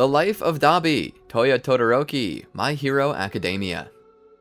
The Life of Dabi, Toya Todoroki, My Hero Academia.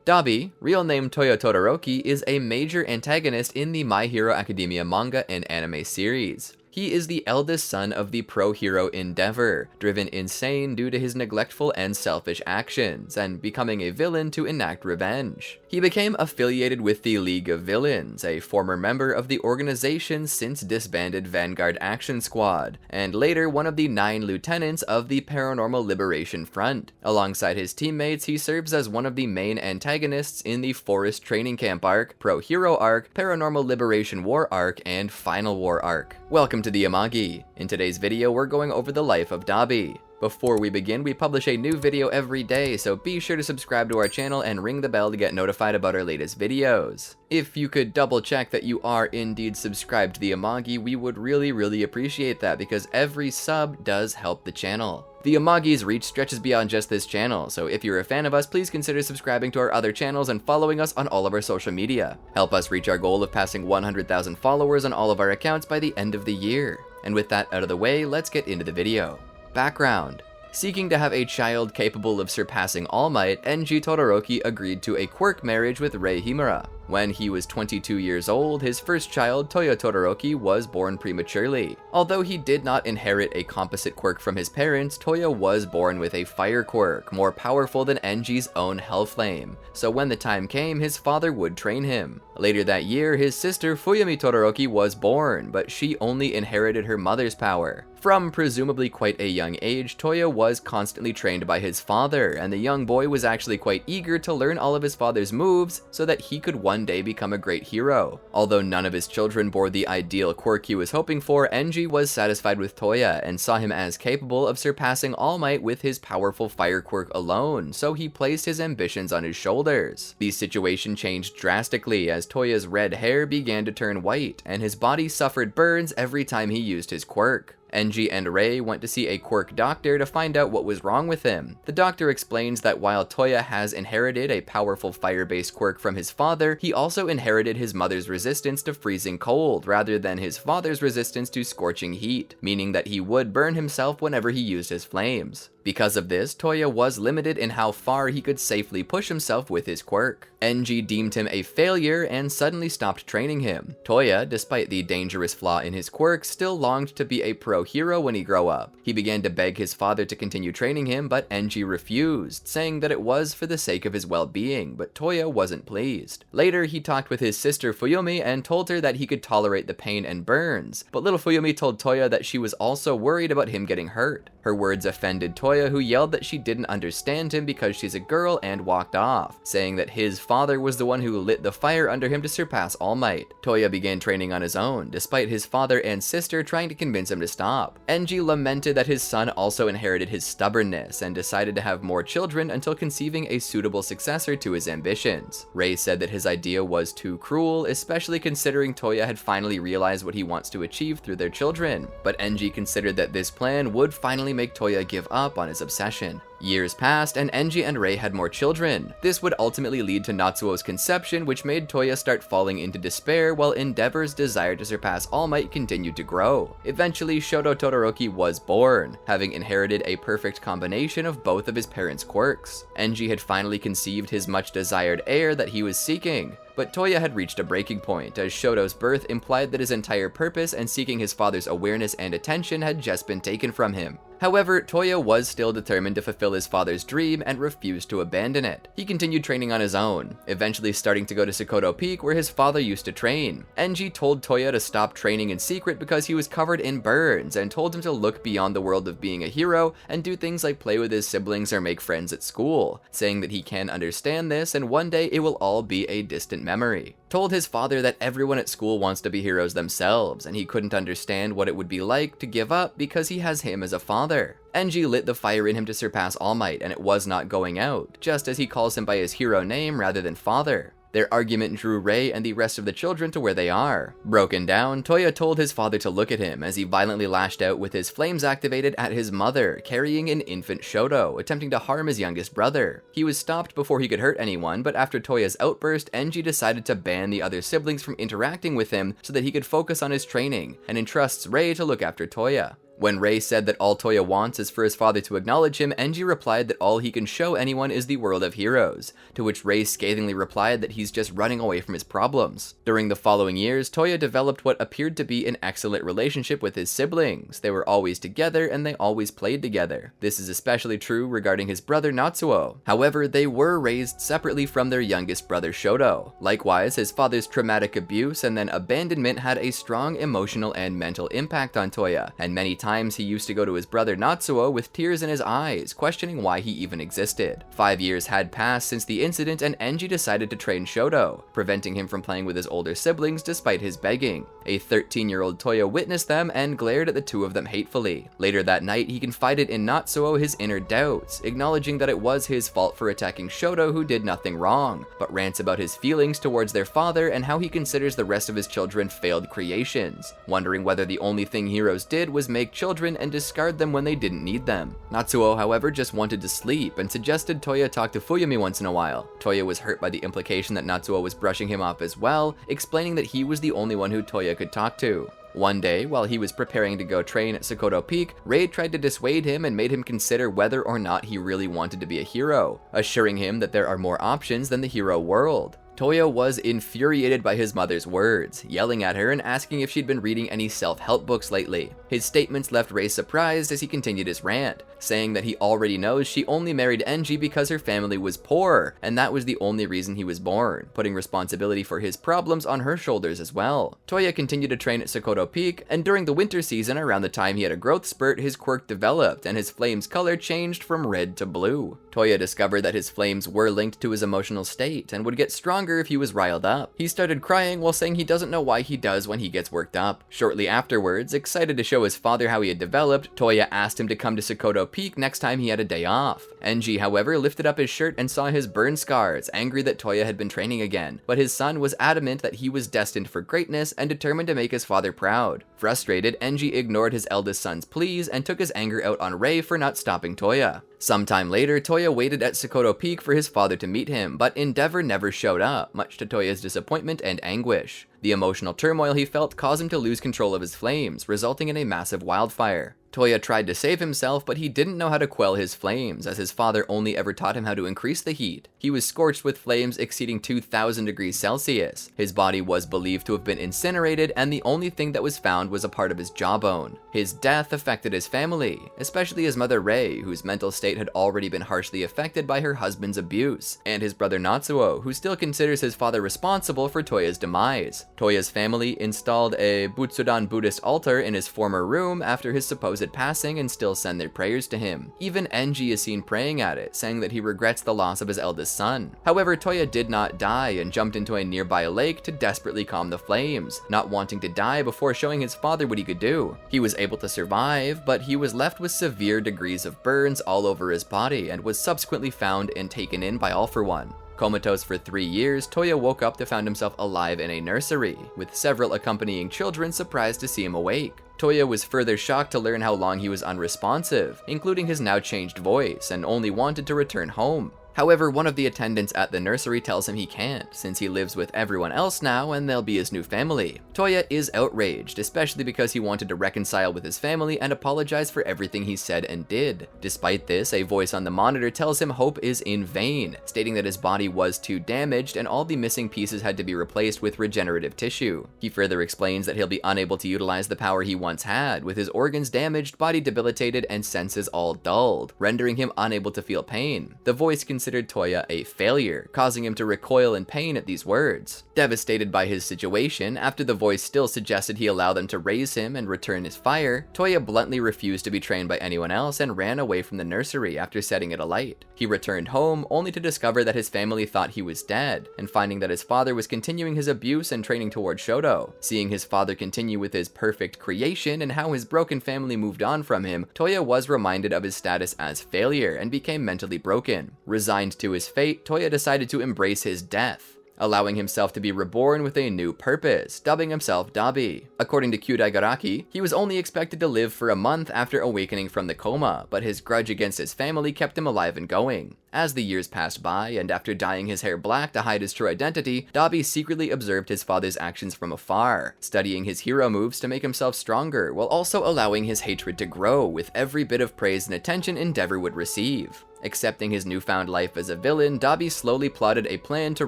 Dabi, real name Toya Todoroki, is a major antagonist in the My Hero Academia manga and anime series. He is the eldest son of the pro-hero Endeavor, driven insane due to his neglectful and selfish actions, and becoming a villain to enact revenge. He became affiliated with the League of Villains, a former member of the organization's since disbanded Vanguard Action Squad, and later one of the 9 lieutenants of the Paranormal Liberation Front. Alongside his teammates, he serves as one of the main antagonists in the Forest Training Camp Arc, Pro-Hero Arc, Paranormal Liberation War Arc, and Final War Arc. Welcome to the Amagi. In today's video, we're going over the life of Dabi. Before we begin, we publish a new video every day, so be sure to subscribe to our channel and ring the bell to get notified about our latest videos. If you could double check that you are indeed subscribed to the Amagi, we would really appreciate that, because every sub does help the channel. The Amagi's reach stretches beyond just this channel, so if you're a fan of us, please consider subscribing to our other channels and following us on all of our social media. Help us reach our goal of passing 100,000 followers on all of our accounts by the end of the year. And with that out of the way, let's get into the video. Background. Seeking to have a child capable of surpassing All Might, NG Todoroki agreed to a quirk marriage with Rei Himura. When he was 22 years old, his first child, Toya Todoroki, was born prematurely. Although he did not inherit a composite quirk from his parents, Toya was born with a fire quirk, more powerful than NG's own Hellflame, so when the time came, his father would train him. Later that year, his sister Fuyumi Todoroki was born, but she only inherited her mother's power. From presumably quite a young age, Toya was constantly trained by his father, and the young boy was actually quite eager to learn all of his father's moves so that he could one day become a great hero. Although none of his children bore the ideal quirk he was hoping for, NG was satisfied with Toya and saw him as capable of surpassing All Might with his powerful fire quirk alone, so he placed his ambitions on his shoulders. The situation changed drastically as Toya's red hair began to turn white, and his body suffered burns every time he used his quirk. NG and Rei went to see a quirk doctor to find out what was wrong with him. The doctor explains that while Toya has inherited a powerful fire-based quirk from his father, he also inherited his mother's resistance to freezing cold rather than his father's resistance to scorching heat, meaning that he would burn himself whenever he used his flames. Because of this, Toya was limited in how far he could safely push himself with his quirk. NG deemed him a failure and suddenly stopped training him. Toya, despite the dangerous flaw in his quirk, still longed to be a pro-hero when he grew up. He began to beg his father to continue training him, but NG refused, saying that it was for the sake of his well-being, but Toya wasn't pleased. Later, he talked with his sister Fuyumi and told her that he could tolerate the pain and burns, but little Fuyumi told Toya that she was also worried about him getting hurt. Her words offended Toya, who yelled that she didn't understand him because she's a girl and walked off, saying that his father was the one who lit the fire under him to surpass All Might. Toya began training on his own, despite his father and sister trying to convince him to stop. NG lamented that his son also inherited his stubbornness and decided to have more children until conceiving a suitable successor to his ambitions. Rei said that his idea was too cruel, especially considering Toya had finally realized what he wants to achieve through their children, but NG considered that this plan would finally make Toya give up on his obsession. Years passed, and NG and Rei had more children. This would ultimately lead to Natsuo's conception, which made Toya start falling into despair, while Endeavor's desire to surpass All Might continued to grow. Eventually, Shoto Todoroki was born, having inherited a perfect combination of both of his parents' quirks. NG had finally conceived his much-desired heir that he was seeking. But Toya had reached a breaking point, as Shoto's birth implied that his entire purpose and seeking his father's awareness and attention had just been taken from him. However, Toya was still determined to fulfill his father's dream and refused to abandon it. He continued training on his own, eventually starting to go to Sakoto Peak where his father used to train. NG told Toya to stop training in secret because he was covered in burns, and told him to look beyond the world of being a hero and do things like play with his siblings or make friends at school, saying that he can understand this and one day it will all be a distant memory. Told his father that everyone at school wants to be heroes themselves, and he couldn't understand what it would be like to give up because he has him as a father. NG lit the fire in him to surpass All Might, and it was not going out, just as he calls him by his hero name rather than father. Their argument drew Rei and the rest of the children to where they are. Broken down, Toya told his father to look at him as he violently lashed out with his flames activated at his mother, carrying an infant Shoto, attempting to harm his youngest brother. He was stopped before he could hurt anyone, but after Toya's outburst, NG decided to ban the other siblings from interacting with him so that he could focus on his training, and entrusts Rei to look after Toya. When Rei said that all Toya wants is for his father to acknowledge him, Enji replied that all he can show anyone is the world of heroes, to which Rei scathingly replied that he's just running away from his problems. During the following years, Toya developed what appeared to be an excellent relationship with his siblings. They were always together and they always played together. This is especially true regarding his brother Natsuo. However, they were raised separately from their youngest brother Shoto. Likewise, his father's traumatic abuse and then abandonment had a strong emotional and mental impact on Toya, and many times he used to go to his brother Natsuo with tears in his eyes, questioning why he even existed. 5 years had passed since the incident and Enji decided to train Shoto, preventing him from playing with his older siblings despite his begging. A 13-year-old Toya witnessed them and glared at the two of them hatefully. Later that night, he confided in Natsuo his inner doubts, acknowledging that it was his fault for attacking Shoto, who did nothing wrong, but rants about his feelings towards their father and how he considers the rest of his children failed creations, wondering whether the only thing heroes did was make children and discard them when they didn't need them. Natsuo, however, just wanted to sleep and suggested Toya talk to Fuyumi once in a while. Toya was hurt by the implication that Natsuo was brushing him off as well, explaining that he was the only one who Toya could talk to. One day, while he was preparing to go train at Sokoto Peak, Rei tried to dissuade him and made him consider whether or not he really wanted to be a hero, assuring him that there are more options than the hero world. Toya was infuriated by his mother's words, yelling at her and asking if she'd been reading any self-help books lately. His statements left Rei surprised as he continued his rant, saying that he already knows she only married Enji because her family was poor, and that was the only reason he was born, putting responsibility for his problems on her shoulders as well. Toya continued to train at Sokoto Peak, and during the winter season, around the time he had a growth spurt, his quirk developed, and his flame's color changed from red to blue. Toya discovered that his flames were linked to his emotional state, and would get stronger if he was riled up. He started crying while saying he doesn't know why he does when he gets worked up. Shortly afterwards, excited to show his father how he had developed, Toya asked him to come to Sokoto Peak next time he had a day off. Enji, however, lifted up his shirt and saw his burn scars, angry that Toya had been training again, but his son was adamant that he was destined for greatness and determined to make his father proud. Frustrated, Enji ignored his eldest son's pleas and took his anger out on Rei for not stopping Toya. Sometime later, Toya waited at Sokoto Peak for his father to meet him, but Endeavor never showed up, much to Toya's disappointment and anguish. The emotional turmoil he felt caused him to lose control of his flames, resulting in a massive wildfire. Toya tried to save himself, but he didn't know how to quell his flames, as his father only ever taught him how to increase the heat. He was scorched with flames exceeding 2,000 degrees Celsius. His body was believed to have been incinerated, and the only thing that was found was a part of his jawbone. His death affected his family, especially his mother Rei, whose mental state had already been harshly affected by her husband's abuse, and his brother Natsuo, who still considers his father responsible for Toya's demise. Toya's family installed a Butsudan Buddhist altar in his former room after his supposed passing and still send their prayers to him. Even Enji is seen praying at it, saying that he regrets the loss of his eldest son. However, Toya did not die and jumped into a nearby lake to desperately calm the flames, not wanting to die before showing his father what he could do. He was able to survive, but he was left with severe degrees of burns all over his body and was subsequently found and taken in by All For One. Comatose for 3 years, Toya woke up to find himself alive in a nursery, with several accompanying children surprised to see him awake. Toya was further shocked to learn how long he was unresponsive, including his now changed voice, and only wanted to return home. However, one of the attendants at the nursery tells him he can't, since he lives with everyone else now and they'll be his new family. Toya is outraged, especially because he wanted to reconcile with his family and apologize for everything he said and did. Despite this, a voice on the monitor tells him hope is in vain, stating that his body was too damaged and all the missing pieces had to be replaced with regenerative tissue. He further explains that he'll be unable to utilize the power he once had, with his organs damaged, body debilitated, and senses all dulled, rendering him unable to feel pain. The voice considered Toya a failure, causing him to recoil in pain at these words. Devastated by his situation, after the voice still suggested he allow them to raise him and return his fire, Toya bluntly refused to be trained by anyone else and ran away from the nursery after setting it alight. He returned home, only to discover that his family thought he was dead, and finding that his father was continuing his abuse and training toward Shoto. Seeing his father continue with his perfect creation and how his broken family moved on from him, Toya was reminded of his status as failure and became mentally broken. Resigned to his fate, Toya decided to embrace his death. allowing himself to be reborn with a new purpose, dubbing himself Dabi. According to Kyudaigaraki, he was only expected to live for a month after awakening from the coma, but his grudge against his family kept him alive and going. As the years passed by, and after dyeing his hair black to hide his true identity, Dabi secretly observed his father's actions from afar, studying his hero moves to make himself stronger, while also allowing his hatred to grow with every bit of praise and attention Endeavor would receive. Accepting his newfound life as a villain, Dabi slowly plotted a plan to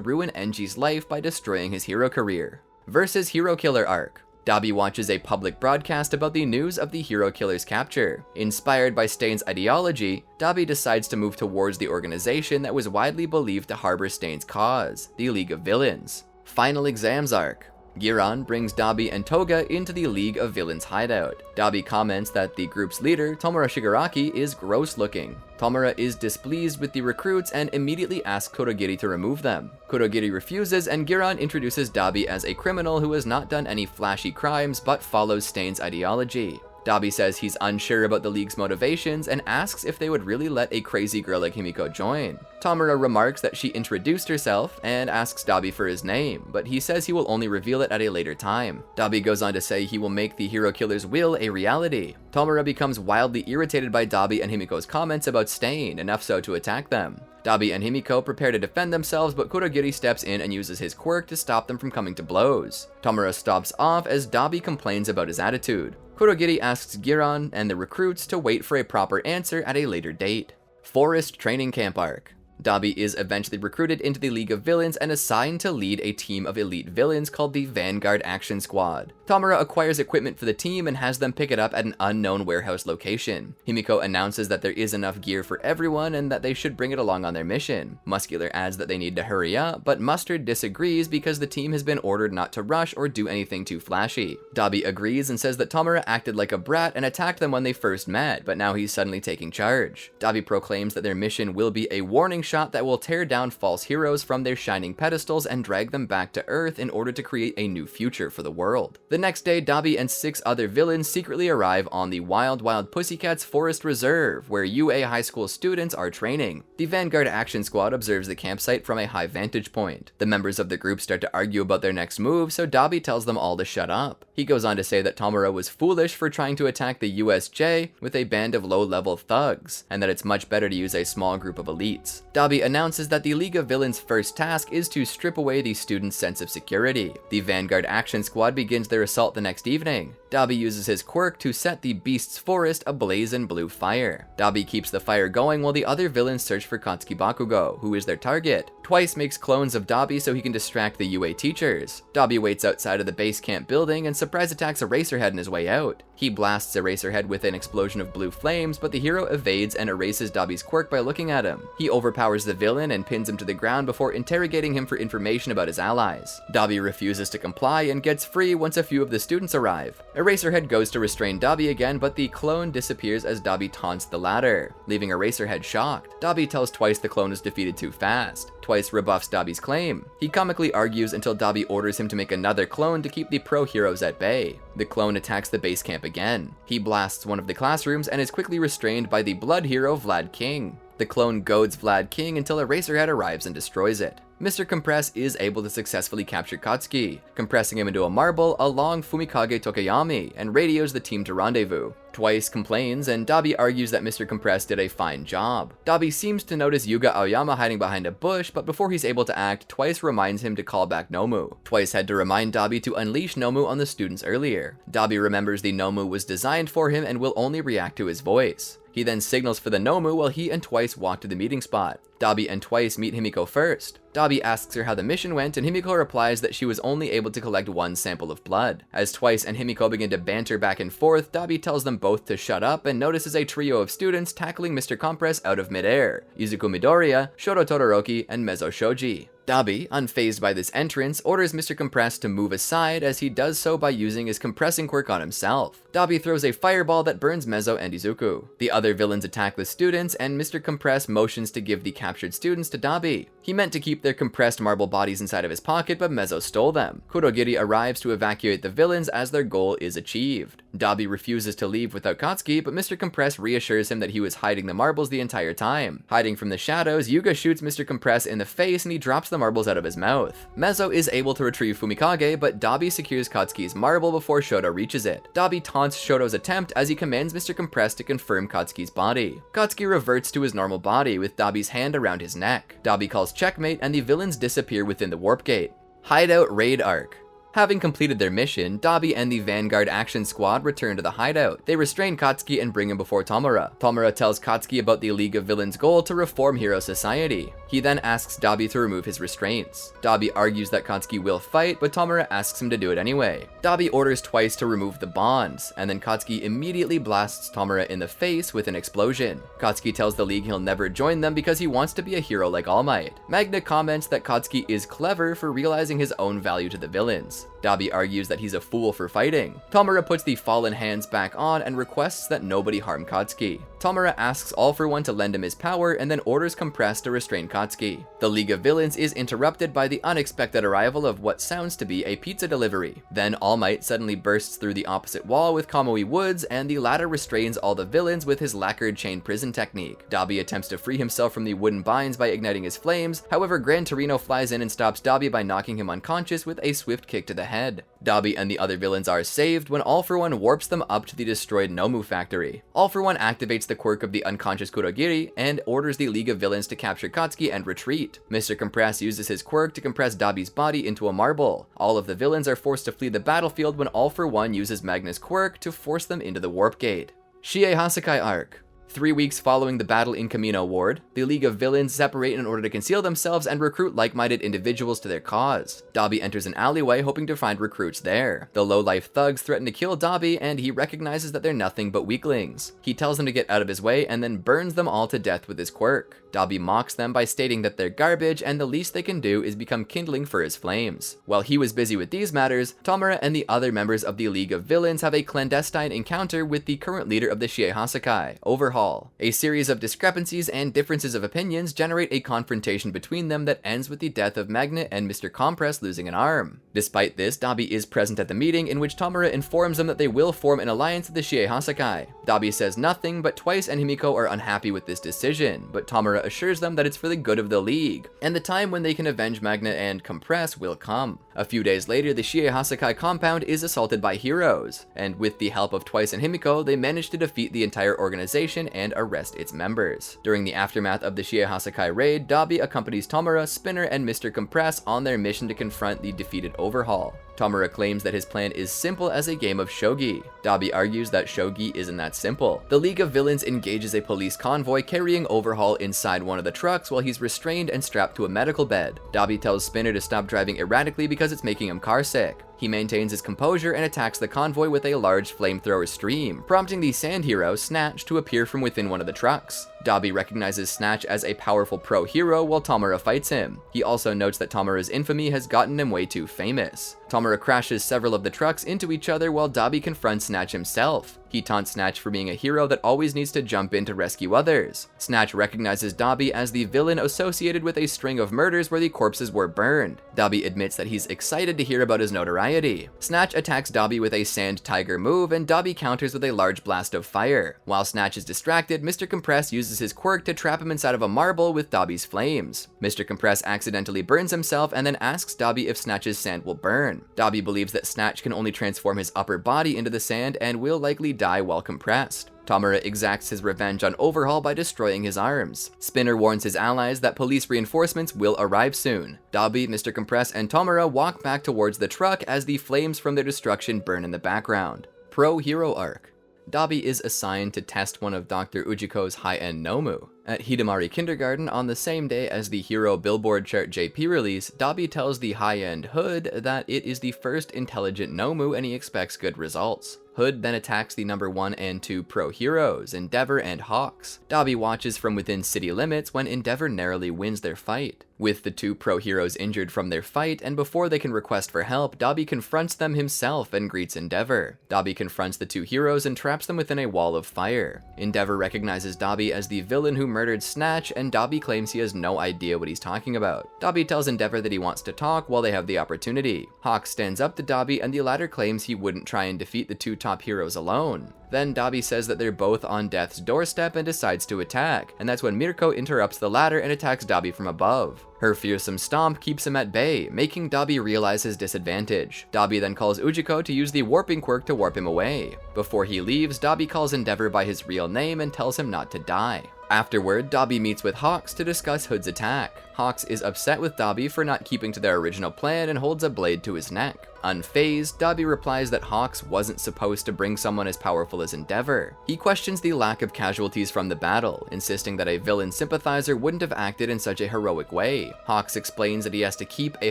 ruin Enji's life by destroying his hero career. Versus Hero Killer Arc. Dabi watches a public broadcast about the news of the hero killer's capture. Inspired by Stain's ideology, Dabi decides to move towards the organization that was widely believed to harbor Stain's cause, the League of Villains. Final Exams Arc. Giran brings Dabi and Toga into the League of Villains hideout. Dabi comments that the group's leader, Tomura Shigaraki, is gross looking. Tomura is displeased with the recruits and immediately asks Kurogiri to remove them. Kurogiri refuses, and Giran introduces Dabi as a criminal who has not done any flashy crimes but follows Stain's ideology. Dabi says he's unsure about the League's motivations and asks if they would really let a crazy girl like Himiko join. Tomura remarks that she introduced herself and asks Dabi for his name, but he says he will only reveal it at a later time. Dabi goes on to say he will make the hero killer's will a reality. Tomura becomes wildly irritated by Dabi and Himiko's comments about Stain, enough so to attack them. Dabi and Himiko prepare to defend themselves, but Kurogiri steps in and uses his quirk to stop them from coming to blows. Tomura stops off as Dabi complains about his attitude. Kurogiri asks Giran and the recruits to wait for a proper answer at a later date. Forest Training Camp Arc. Dabi is eventually recruited into the League of Villains and assigned to lead a team of elite villains called the Vanguard Action Squad. Tomura acquires equipment for the team and has them pick it up at an unknown warehouse location. Himiko announces that there is enough gear for everyone and that they should bring it along on their mission. Muscular adds that they need to hurry up, but Mustard disagrees because the team has been ordered not to rush or do anything too flashy. Dabi agrees and says that Tomura acted like a brat and attacked them when they first met, but now he's suddenly taking charge. Dabi proclaims that their mission will be a warning shot that will tear down false heroes from their shining pedestals and drag them back to Earth in order to create a new future for the world. The next day, Dabi and 6 other villains secretly arrive on the Wild Wild Pussycats Forest Reserve, where UA high school students are training. The Vanguard Action Squad observes the campsite from a high vantage point. The members of the group start to argue about their next move, so Dabi tells them all to shut up. He goes on to say that Tomura was foolish for trying to attack the USJ with a band of low-level thugs, and that it's much better to use a small group of elites. Dabi announces that the League of Villains' first task is to strip away the students' sense of security. The Vanguard Action Squad begins their assault the next evening. Dabi uses his quirk to set the Beast's Forest ablaze in blue fire. Dabi keeps the fire going while the other villains search for Katsuki Bakugo, who is their target. Twice makes clones of Dabi so he can distract the UA teachers. Dabi waits outside of the base camp building and surprise attacks Eraserhead on his way out. He blasts Eraserhead with an explosion of blue flames, but the hero evades and erases Dabi's quirk by looking at him. He overpowers the villain and pins him to the ground before interrogating him for information about his allies. Dabi refuses to comply and gets free once a few of the students arrive. Eraserhead goes to restrain Dabi again, but the clone disappears as Dabi taunts the latter, leaving Eraserhead shocked. Dabi tells Twice the clone is defeated too fast. Twice rebuffs Dabi's claim. He comically argues until Dabi orders him to make another clone to keep the pro-heroes at bay. The clone attacks the base camp again. He blasts one of the classrooms and is quickly restrained by the blood hero Vlad King. The clone goads Vlad King until Eraserhead arrives and destroys it. Mr. Compress is able to successfully capture Katsuki, compressing him into a marble along Fumikage Tokayami, and radios the team to rendezvous. Twice complains, and Dabi argues that Mr. Compress did a fine job. Dabi seems to notice Yuga Aoyama hiding behind a bush, but before he's able to act, Twice reminds him to call back Nomu. Twice had to remind Dabi to unleash Nomu on the students earlier. Dabi remembers the Nomu was designed for him and will only react to his voice. He then signals for the Nomu while he and Twice walk to the meeting spot. Dabi and Twice meet Himiko first. Dabi asks her how the mission went, and Himiko replies that she was only able to collect one sample of blood. As Twice and Himiko begin to banter back and forth, Dabi tells them both to shut up and notices a trio of students tackling Mr. Compress out of midair: Izuku Midoriya, Shoro Todoroki, and Mezo Shoji. Dabi, unfazed by this entrance, orders Mr. Compress to move aside as he does so by using his compressing quirk on himself. Dabi throws a fireball that burns Mezo and Izuku. The other villains attack the students, and Mr. Compress motions to give the captured students to Dabi. He meant to keep their compressed marble bodies inside of his pocket, but Mezzo stole them. Kurogiri arrives to evacuate the villains as their goal is achieved. Dabi refuses to leave without Katsuki, but Mr. Compress reassures him that he was hiding the marbles the entire time. Hiding from the shadows, Yuga shoots Mr. Compress in the face and he drops the marbles out of his mouth. Mezzo is able to retrieve Fumikage, but Dabi secures Katsuki's marble before Shoto reaches it. Dabi taunts Shoto's attempt as he commands Mr. Compress to confirm Katsuki's body. Katsuki reverts to his normal body with Dabi's hand around his neck. Dabi calls checkmate and the villains disappear within the warp gate. Hideout Raid Arc. Having completed their mission, Dabi and the Vanguard Action Squad return to the hideout. They restrain Katsuki and bring him before Tomura. Tomura tells Katsuki about the League of Villains' goal to reform hero society. He then asks Dabi to remove his restraints. Dabi argues that Katsuki will fight, but Tomura asks him to do it anyway. Dabi orders twice to remove the bonds, and then Katsuki immediately blasts Tomura in the face with an explosion. Katsuki tells the League he'll never join them because he wants to be a hero like All Might. Magna comments that Katsuki is clever for realizing his own value to the villains. Dabi argues that he's a fool for fighting. Tomura puts the fallen hands back on and requests that nobody harm Katsuki. Tomura asks All for One to lend him his power and then orders Compress to restrain Katsuki. The League of Villains is interrupted by the unexpected arrival of what sounds to be a pizza delivery. Then All Might suddenly bursts through the opposite wall with Kamui Woods, and the latter restrains all the villains with his lacquered chain prison technique. Dabi attempts to free himself from the wooden binds by igniting his flames. However, Gran Torino flies in and stops Dabi by knocking him unconscious with a swift kick to the head. Dabi and the other villains are saved when All for One warps them up to the destroyed Nomu factory. All for One activates the quirk of the unconscious Kurogiri and orders the League of Villains to capture Katsuki and retreat. Mr. Compress uses his quirk to compress Dabi's body into a marble. All of the villains are forced to flee the battlefield when All for One uses Magna's quirk to force them into the warp gate. Shie Hassaikai Arc. 3 weeks following the battle in Kamino Ward, the League of Villains separate in order to conceal themselves and recruit like-minded individuals to their cause. Dabi enters an alleyway hoping to find recruits there. The low-life thugs threaten to kill Dabi, and he recognizes that they're nothing but weaklings. He tells them to get out of his way and then burns them all to death with his quirk. Dabi mocks them by stating that they're garbage and the least they can do is become kindling for his flames. While he was busy with these matters, Tomura and the other members of the League of Villains have a clandestine encounter with the current leader of the Shie Hassaikai, Overhaul. A series of discrepancies and differences of opinions generate a confrontation between them that ends with the death of Magna and Mr. Compress losing an arm. Despite this, Dabi is present at the meeting in which Tomura informs them that they will form an alliance with the Shie Hassaikai. Dabi says nothing, but Twice and Himiko are unhappy with this decision, but Tomura assures them that it's for the good of the League, and the time when they can avenge Magna and Compress will come. A few days later, the Shie Hassaikai compound is assaulted by heroes, and with the help of Twice and Himiko, they manage to defeat the entire organization and arrest its members. During the aftermath of the Shie Hassaikai raid, Dabi accompanies Tomura, Spinner, and Mr. Compress on their mission to confront the defeated Overhaul. Tomura claims that his plan is simple as a game of shogi. Dabi argues that shogi isn't that simple. The League of Villains engages a police convoy carrying Overhaul inside one of the trucks while he's restrained and strapped to a medical bed. Dabi tells Spinner to stop driving erratically because it's making him carsick. He maintains his composure and attacks the convoy with a large flamethrower stream, prompting the sand hero, Snatch, to appear from within one of the trucks. Dabi recognizes Snatch as a powerful pro-hero while Tomura fights him. He also notes that Tomura's infamy has gotten him way too famous. Tomura crashes several of the trucks into each other while Dabi confronts Snatch himself. He taunts Snatch for being a hero that always needs to jump in to rescue others. Snatch recognizes Dabi as the villain associated with a string of murders where the corpses were burned. Dabi admits that he's excited to hear about his notoriety. Snatch attacks Dabi with a Sand Tiger move, and Dabi counters with a large blast of fire. While Snatch is distracted, Mr. Compress uses his quirk to trap him inside of a marble with Dabi's flames. Mr. Compress accidentally burns himself and then asks Dabi if Snatch's sand will burn. Dabi believes that Snatch can only transform his upper body into the sand and will likely die while compressed. Tomura exacts his revenge on Overhaul by destroying his arms. Spinner warns his allies that police reinforcements will arrive soon. Dabi, Mr. Compress, and Tomura walk back towards the truck as the flames from their destruction burn in the background. Pro-Hero Arc. Dabi is assigned to test one of Dr. Ujiko's high-end Nomu. At Hidamari Kindergarten, on the same day as the Hero Billboard Chart JP release, Dabi tells the high-end Hood that it is the first intelligent Nomu and he expects good results. Hood then attacks the number 1 and 2 pro heroes, Endeavor and Hawks. Dabi watches from within city limits when Endeavor narrowly wins their fight. With the 2 pro heroes injured from their fight, and before they can request for help, Dabi confronts them himself and greets Endeavor. Dabi confronts the 2 heroes and traps them within a wall of fire. Endeavor recognizes Dabi as the villain who murdered Snatch, and Dabi claims he has no idea what he's talking about. Dabi tells Endeavor that he wants to talk while they have the opportunity. Hawks stands up to Dabi, and the latter claims he wouldn't try and defeat the two top heroes alone. Then Dabi says that they're both on death's doorstep and decides to attack, and that's when Mirko interrupts the latter and attacks Dabi from above. Her fearsome stomp keeps him at bay, making Dabi realize his disadvantage. Dabi then calls Ujiko to use the warping quirk to warp him away. Before he leaves, Dabi calls Endeavor by his real name and tells him not to die. Afterward, Dabi meets with Hawks to discuss Hood's attack. Hawks is upset with Dabi for not keeping to their original plan and holds a blade to his neck. Unfazed, Dabi replies that Hawks wasn't supposed to bring someone as powerful as Endeavor. He questions the lack of casualties from the battle, insisting that a villain sympathizer wouldn't have acted in such a heroic way. Hawks explains that he has to keep a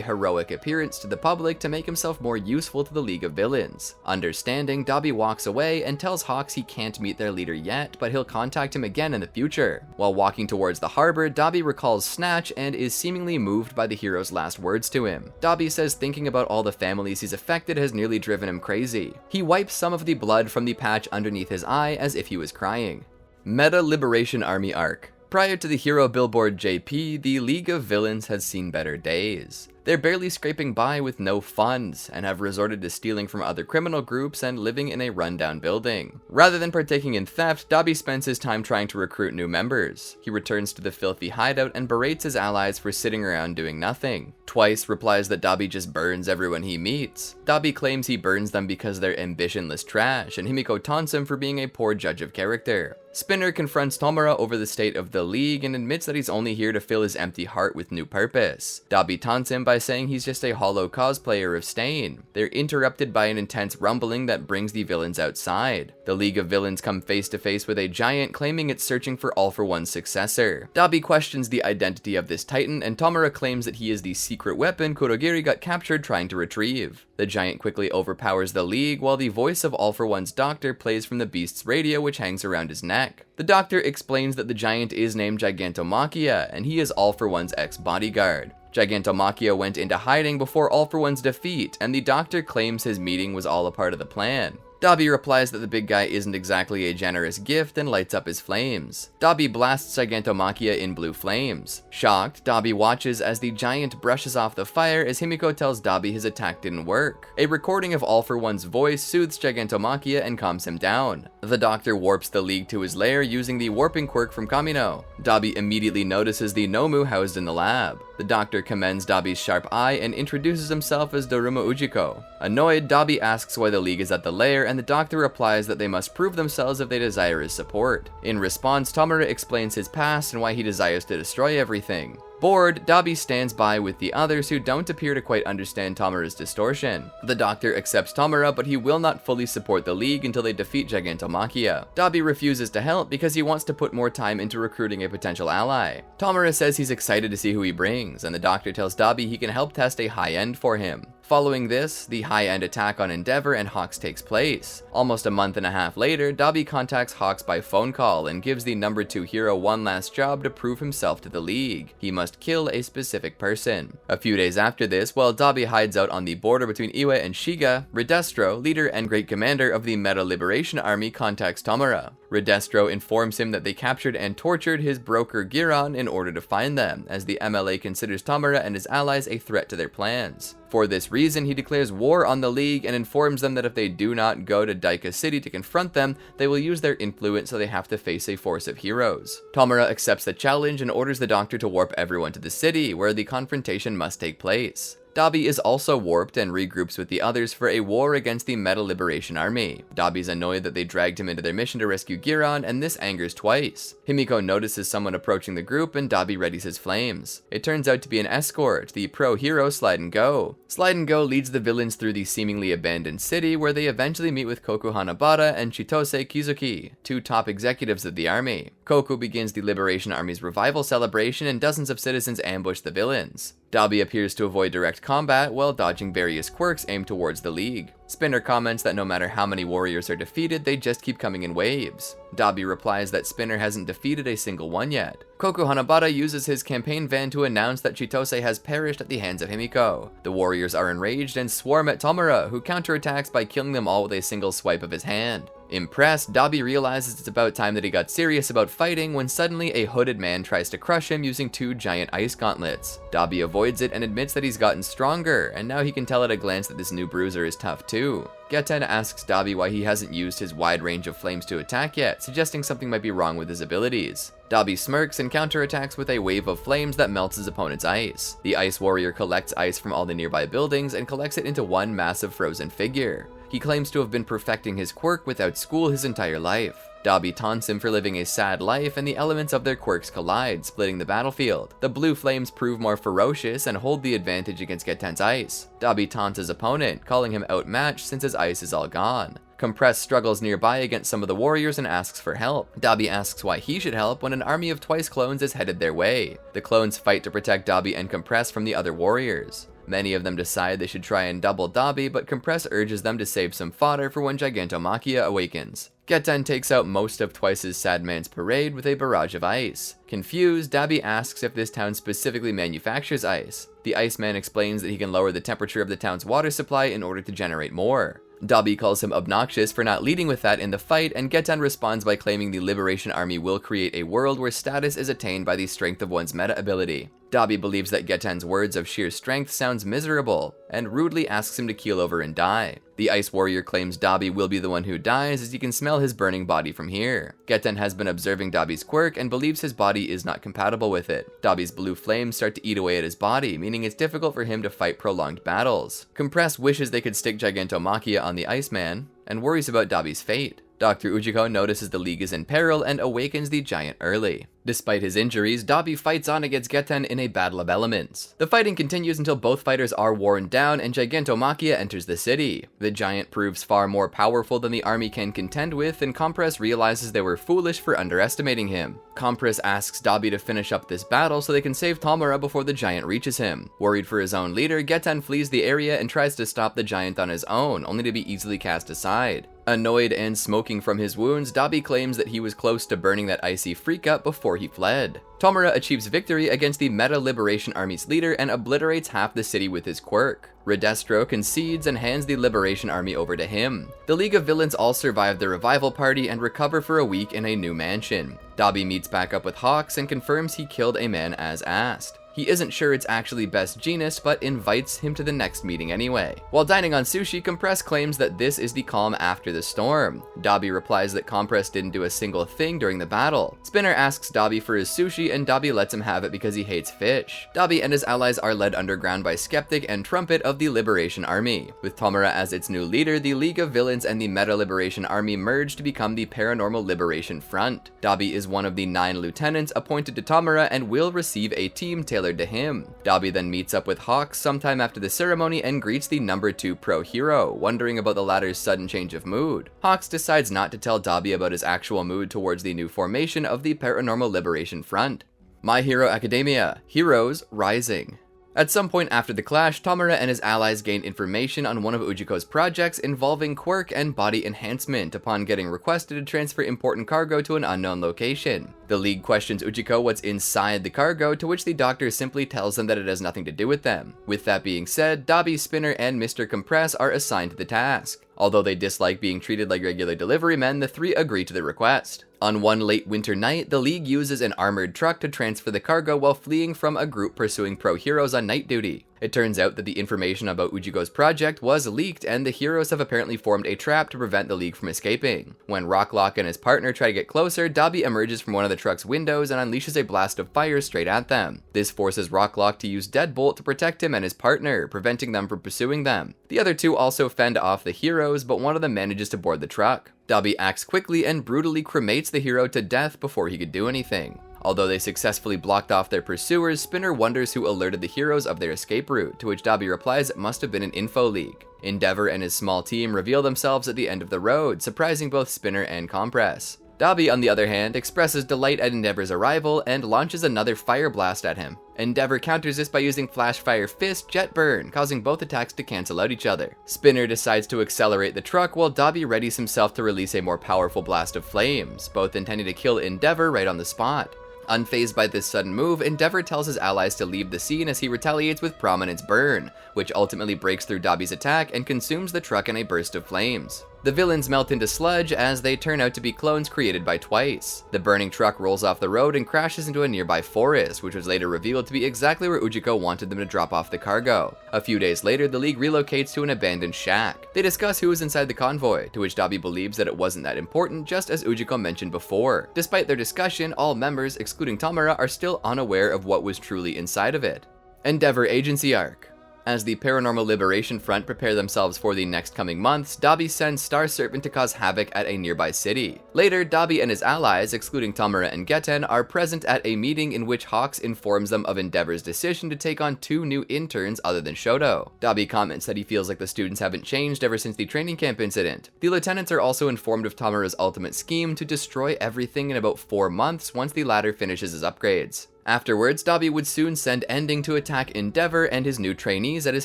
heroic appearance to the public to make himself more useful to the League of Villains. Understanding, Dabi walks away and tells Hawks he can't meet their leader yet, but he'll contact him again in the future. While walking towards the harbor, Dabi recalls Snatch and is seemingly moved by the hero's last words to him. Dabi says thinking about all the families he's affected has nearly driven him crazy. He wipes some of the blood from the patch underneath his eye as if he was crying. Meta Liberation Army Arc. Prior to the hero billboard JP, the League of Villains has seen better days. They're barely scraping by with no funds, and have resorted to stealing from other criminal groups and living in a rundown building. Rather than partaking in theft, Dabi spends his time trying to recruit new members. He returns to the filthy hideout and berates his allies for sitting around doing nothing. Twice replies that Dabi just burns everyone he meets. Dabi claims he burns them because they're ambitionless trash, and Himiko taunts him for being a poor judge of character. Spinner confronts Tomura over the state of the League and admits that he's only here to fill his empty heart with new purpose. Dabi taunts him by saying he's just a hollow cosplayer of Stain. They're interrupted by an intense rumbling that brings the villains outside. The League of Villains come face to face with a giant claiming it's searching for All for One's successor. Dabi questions the identity of this titan, and Tomura claims that he is the secret weapon Kurogiri got captured trying to retrieve. The giant quickly overpowers the League, while the voice of All for One's doctor plays from the beast's radio, which hangs around his neck. The doctor explains that the giant is named Gigantomachia, and he is All for One's ex-bodyguard. Gigantomachia went into hiding before All for One's defeat, and the doctor claims his meeting was all a part of the plan. Dabi replies that the big guy isn't exactly a generous gift and lights up his flames. Dabi blasts Gigantomachia in blue flames. Shocked, Dabi watches as the giant brushes off the fire as Himiko tells Dabi his attack didn't work. A recording of All for One's voice soothes Gigantomachia and calms him down. The doctor warps the League to his lair using the warping quirk from Kamino. Dabi immediately notices the Nomu housed in the lab. The doctor commends Dabi's sharp eye and introduces himself as Doruma Ujiko. Annoyed, Dabi asks why the League is at the lair, and the doctor replies that they must prove themselves if they desire his support. In response, Tomura explains his past and why he desires to destroy everything. Bored, Dabi stands by with the others who don't appear to quite understand Tomura's distortion. The doctor accepts Tomura, but he will not fully support the League until they defeat Gigantomachia. Dabi refuses to help because he wants to put more time into recruiting a potential ally. Tomura says he's excited to see who he brings, and the doctor tells Dabi he can help test a high end for him. Following this, the high-end attack on Endeavor and Hawks takes place. Almost a month and a half later, Dabi contacts Hawks by phone call and gives the number 2 hero one last job to prove himself to the League. He must kill a specific person. A few days after this, while Dabi hides out on the border between Iwe and Shiga, Redestro, leader and great commander of the Meta Liberation Army, contacts Tomura. Redestro informs him that they captured and tortured his broker Giron in order to find them, as the MLA considers Tomura and his allies a threat to their plans. For this reason, he declares war on the League and informs them that if they do not go to Daika City to confront them, they will use their influence, so they have to face a force of heroes. Tomura accepts the challenge and orders the doctor to warp everyone to the city, where the confrontation must take place. Dabi is also warped and regroups with the others for a war against the Meta Liberation Army. Dabi's annoyed that they dragged him into their mission to rescue Giron, and this angers Twice. Himiko notices someone approaching the group, and Dabi readies his flames. It turns out to be an escort, the pro-hero Slide and Go. Slide and Go leads the villains through the seemingly abandoned city, where they eventually meet with Koku Hanabata and Chitose Kizuki, 2 top executives of the army. Koku begins the Liberation Army's revival celebration, and dozens of citizens ambush the villains. Dabi appears to avoid direct combat while dodging various quirks aimed towards the League. Spinner comments that no matter how many warriors are defeated, they just keep coming in waves. Dabi replies that Spinner hasn't defeated a single one yet. Koku Hanabata uses his campaign van to announce that Chitose has perished at the hands of Himiko. The warriors are enraged and swarm at Tomura, who counterattacks by killing them all with a single swipe of his hand. Impressed, Dabi realizes it's about time that he got serious about fighting when suddenly a hooded man tries to crush him using 2 giant ice gauntlets. Dabi avoids it and admits that he's gotten stronger, and now he can tell at a glance that this new bruiser is tough too. Getten asks Dabi why he hasn't used his wide range of flames to attack yet, suggesting something might be wrong with his abilities. Dabi smirks and counterattacks with a wave of flames that melts his opponent's ice. The ice warrior collects ice from all the nearby buildings and collects it into one massive frozen figure. He claims to have been perfecting his quirk without school his entire life. Dabi taunts him for living a sad life, and the elements of their quirks collide, splitting the battlefield. The blue flames prove more ferocious and hold the advantage against Getten's ice. Dabi taunts his opponent, calling him outmatched since his ice is all gone. Compress struggles nearby against some of the warriors and asks for help. Dabi asks why he should help when an army of twice clones is headed their way. The clones fight to protect Dabi and Compress from the other warriors. Many of them decide they should try and double Dabi, but Compress urges them to save some fodder for when Gigantomachia awakens. Getten takes out most of Twice's Sad Man's parade with a barrage of ice. Confused, Dabi asks if this town specifically manufactures ice. The Iceman explains that he can lower the temperature of the town's water supply in order to generate more. Dabi calls him obnoxious for not leading with that in the fight, and Getten responds by claiming the Liberation Army will create a world where status is attained by the strength of one's meta ability. Dabi believes that Getten's words of sheer strength sounds miserable, and rudely asks him to keel over and die. The Ice Warrior claims Dabi will be the one who dies, as he can smell his burning body from here. Getten has been observing Dabi's quirk and believes his body is not compatible with it. Dabi's blue flames start to eat away at his body, meaning it's difficult for him to fight prolonged battles. Compress wishes they could stick Gigantomachia on the Iceman, and worries about Dabi's fate. Dr. Ujiko notices the League is in peril and awakens the giant early. Despite his injuries, Dabi fights on against Getten in a battle of elements. The fighting continues until both fighters are worn down and Gigantomachia enters the city. The giant proves far more powerful than the army can contend with, and Compress realizes they were foolish for underestimating him. Compress asks Dabi to finish up this battle so they can save Tomura before the giant reaches him. Worried for his own leader, Getten flees the area and tries to stop the giant on his own, only to be easily cast aside. Annoyed and smoking from his wounds, Dabi claims that he was close to burning that icy freak up before he fled. Tomura achieves victory against the Meta Liberation Army's leader and obliterates half the city with his quirk. Redestro concedes and hands the Liberation Army over to him. The League of Villains all survive the revival party and recover for a week in a new mansion. Dabi meets back up with Hawks and confirms he killed a man as asked. He isn't sure it's actually Best Genus, but invites him to the next meeting anyway. While dining on sushi, Compress claims that this is the calm after the storm. Dabi replies that Compress didn't do a single thing during the battle. Spinner asks Dabi for his sushi, and Dabi lets him have it because he hates fish. Dabi and his allies are led underground by Skeptic and Trumpet of the Liberation Army. With Tomura as its new leader, the League of Villains and the Meta Liberation Army merge to become the Paranormal Liberation Front. Dabi is one of the 9 lieutenants appointed to Tomura and will receive a team tailored to him. Dabi then meets up with Hawks sometime after the ceremony and greets the number 2 pro hero, wondering about the latter's sudden change of mood. Hawks decides not to tell Dabi about his actual mood towards the new formation of the Paranormal Liberation Front. My Hero Academia: Heroes Rising. At some point after the clash, Tomura and his allies gain information on one of Ujiko's projects involving quirk and body enhancement upon getting requested to transfer important cargo to an unknown location. The League questions Ujiko what's inside the cargo, to which the doctor simply tells them that it has nothing to do with them. With that being said, Dabi, Spinner, and Mr. Compress are assigned to the task. Although they dislike being treated like regular delivery men, the 3 agree to the request. On one late winter night, the League uses an armored truck to transfer the cargo while fleeing from a group pursuing pro heroes on night duty. It turns out that the information about Ujiko's project was leaked, and the heroes have apparently formed a trap to prevent the League from escaping. When Rocklock and his partner try to get closer, Dabi emerges from one of the truck's windows and unleashes a blast of fire straight at them. This forces Rocklock to use Deadbolt to protect him and his partner, preventing them from pursuing them. The other 2 also fend off the heroes, but one of them manages to board the truck. Dabi acts quickly and brutally cremates the hero to death before he could do anything. Although they successfully blocked off their pursuers, Spinner wonders who alerted the heroes of their escape route, to which Dabi replies it must have been an info leak. Endeavor and his small team reveal themselves at the end of the road, surprising both Spinner and Compress. Dabi, on the other hand, expresses delight at Endeavor's arrival and launches another fire blast at him. Endeavor counters this by using Flash Fire Fist Jet Burn, causing both attacks to cancel out each other. Spinner decides to accelerate the truck while Dabi readies himself to release a more powerful blast of flames, both intending to kill Endeavor right on the spot. Unfazed by this sudden move, Endeavor tells his allies to leave the scene as he retaliates with Prominence Burn, which ultimately breaks through Dabi's attack and consumes the truck in a burst of flames. The villains melt into sludge as they turn out to be clones created by Twice. The burning truck rolls off the road and crashes into a nearby forest, which was later revealed to be exactly where Ujiko wanted them to drop off the cargo. A few days later, the League relocates to an abandoned shack. They discuss who was inside the convoy, to which Dabi believes that it wasn't that important, just as Ujiko mentioned before. Despite their discussion, all members, excluding Tamara, are still unaware of what was truly inside of it. Endeavor Agency Arc. As the Paranormal Liberation Front prepare themselves for the next coming months, Dabi sends Star Serpent to cause havoc at a nearby city. Later, Dabi and his allies, excluding Tamara and Geten, are present at a meeting in which Hawks informs them of Endeavor's decision to take on 2 new interns other than Shoto. Dabi comments that he feels like the students haven't changed ever since the training camp incident. The lieutenants are also informed of Tamara's ultimate scheme to destroy everything in about 4 months once the latter finishes his upgrades. Afterwards, Dabi would soon send Ending to attack Endeavor and his new trainees at his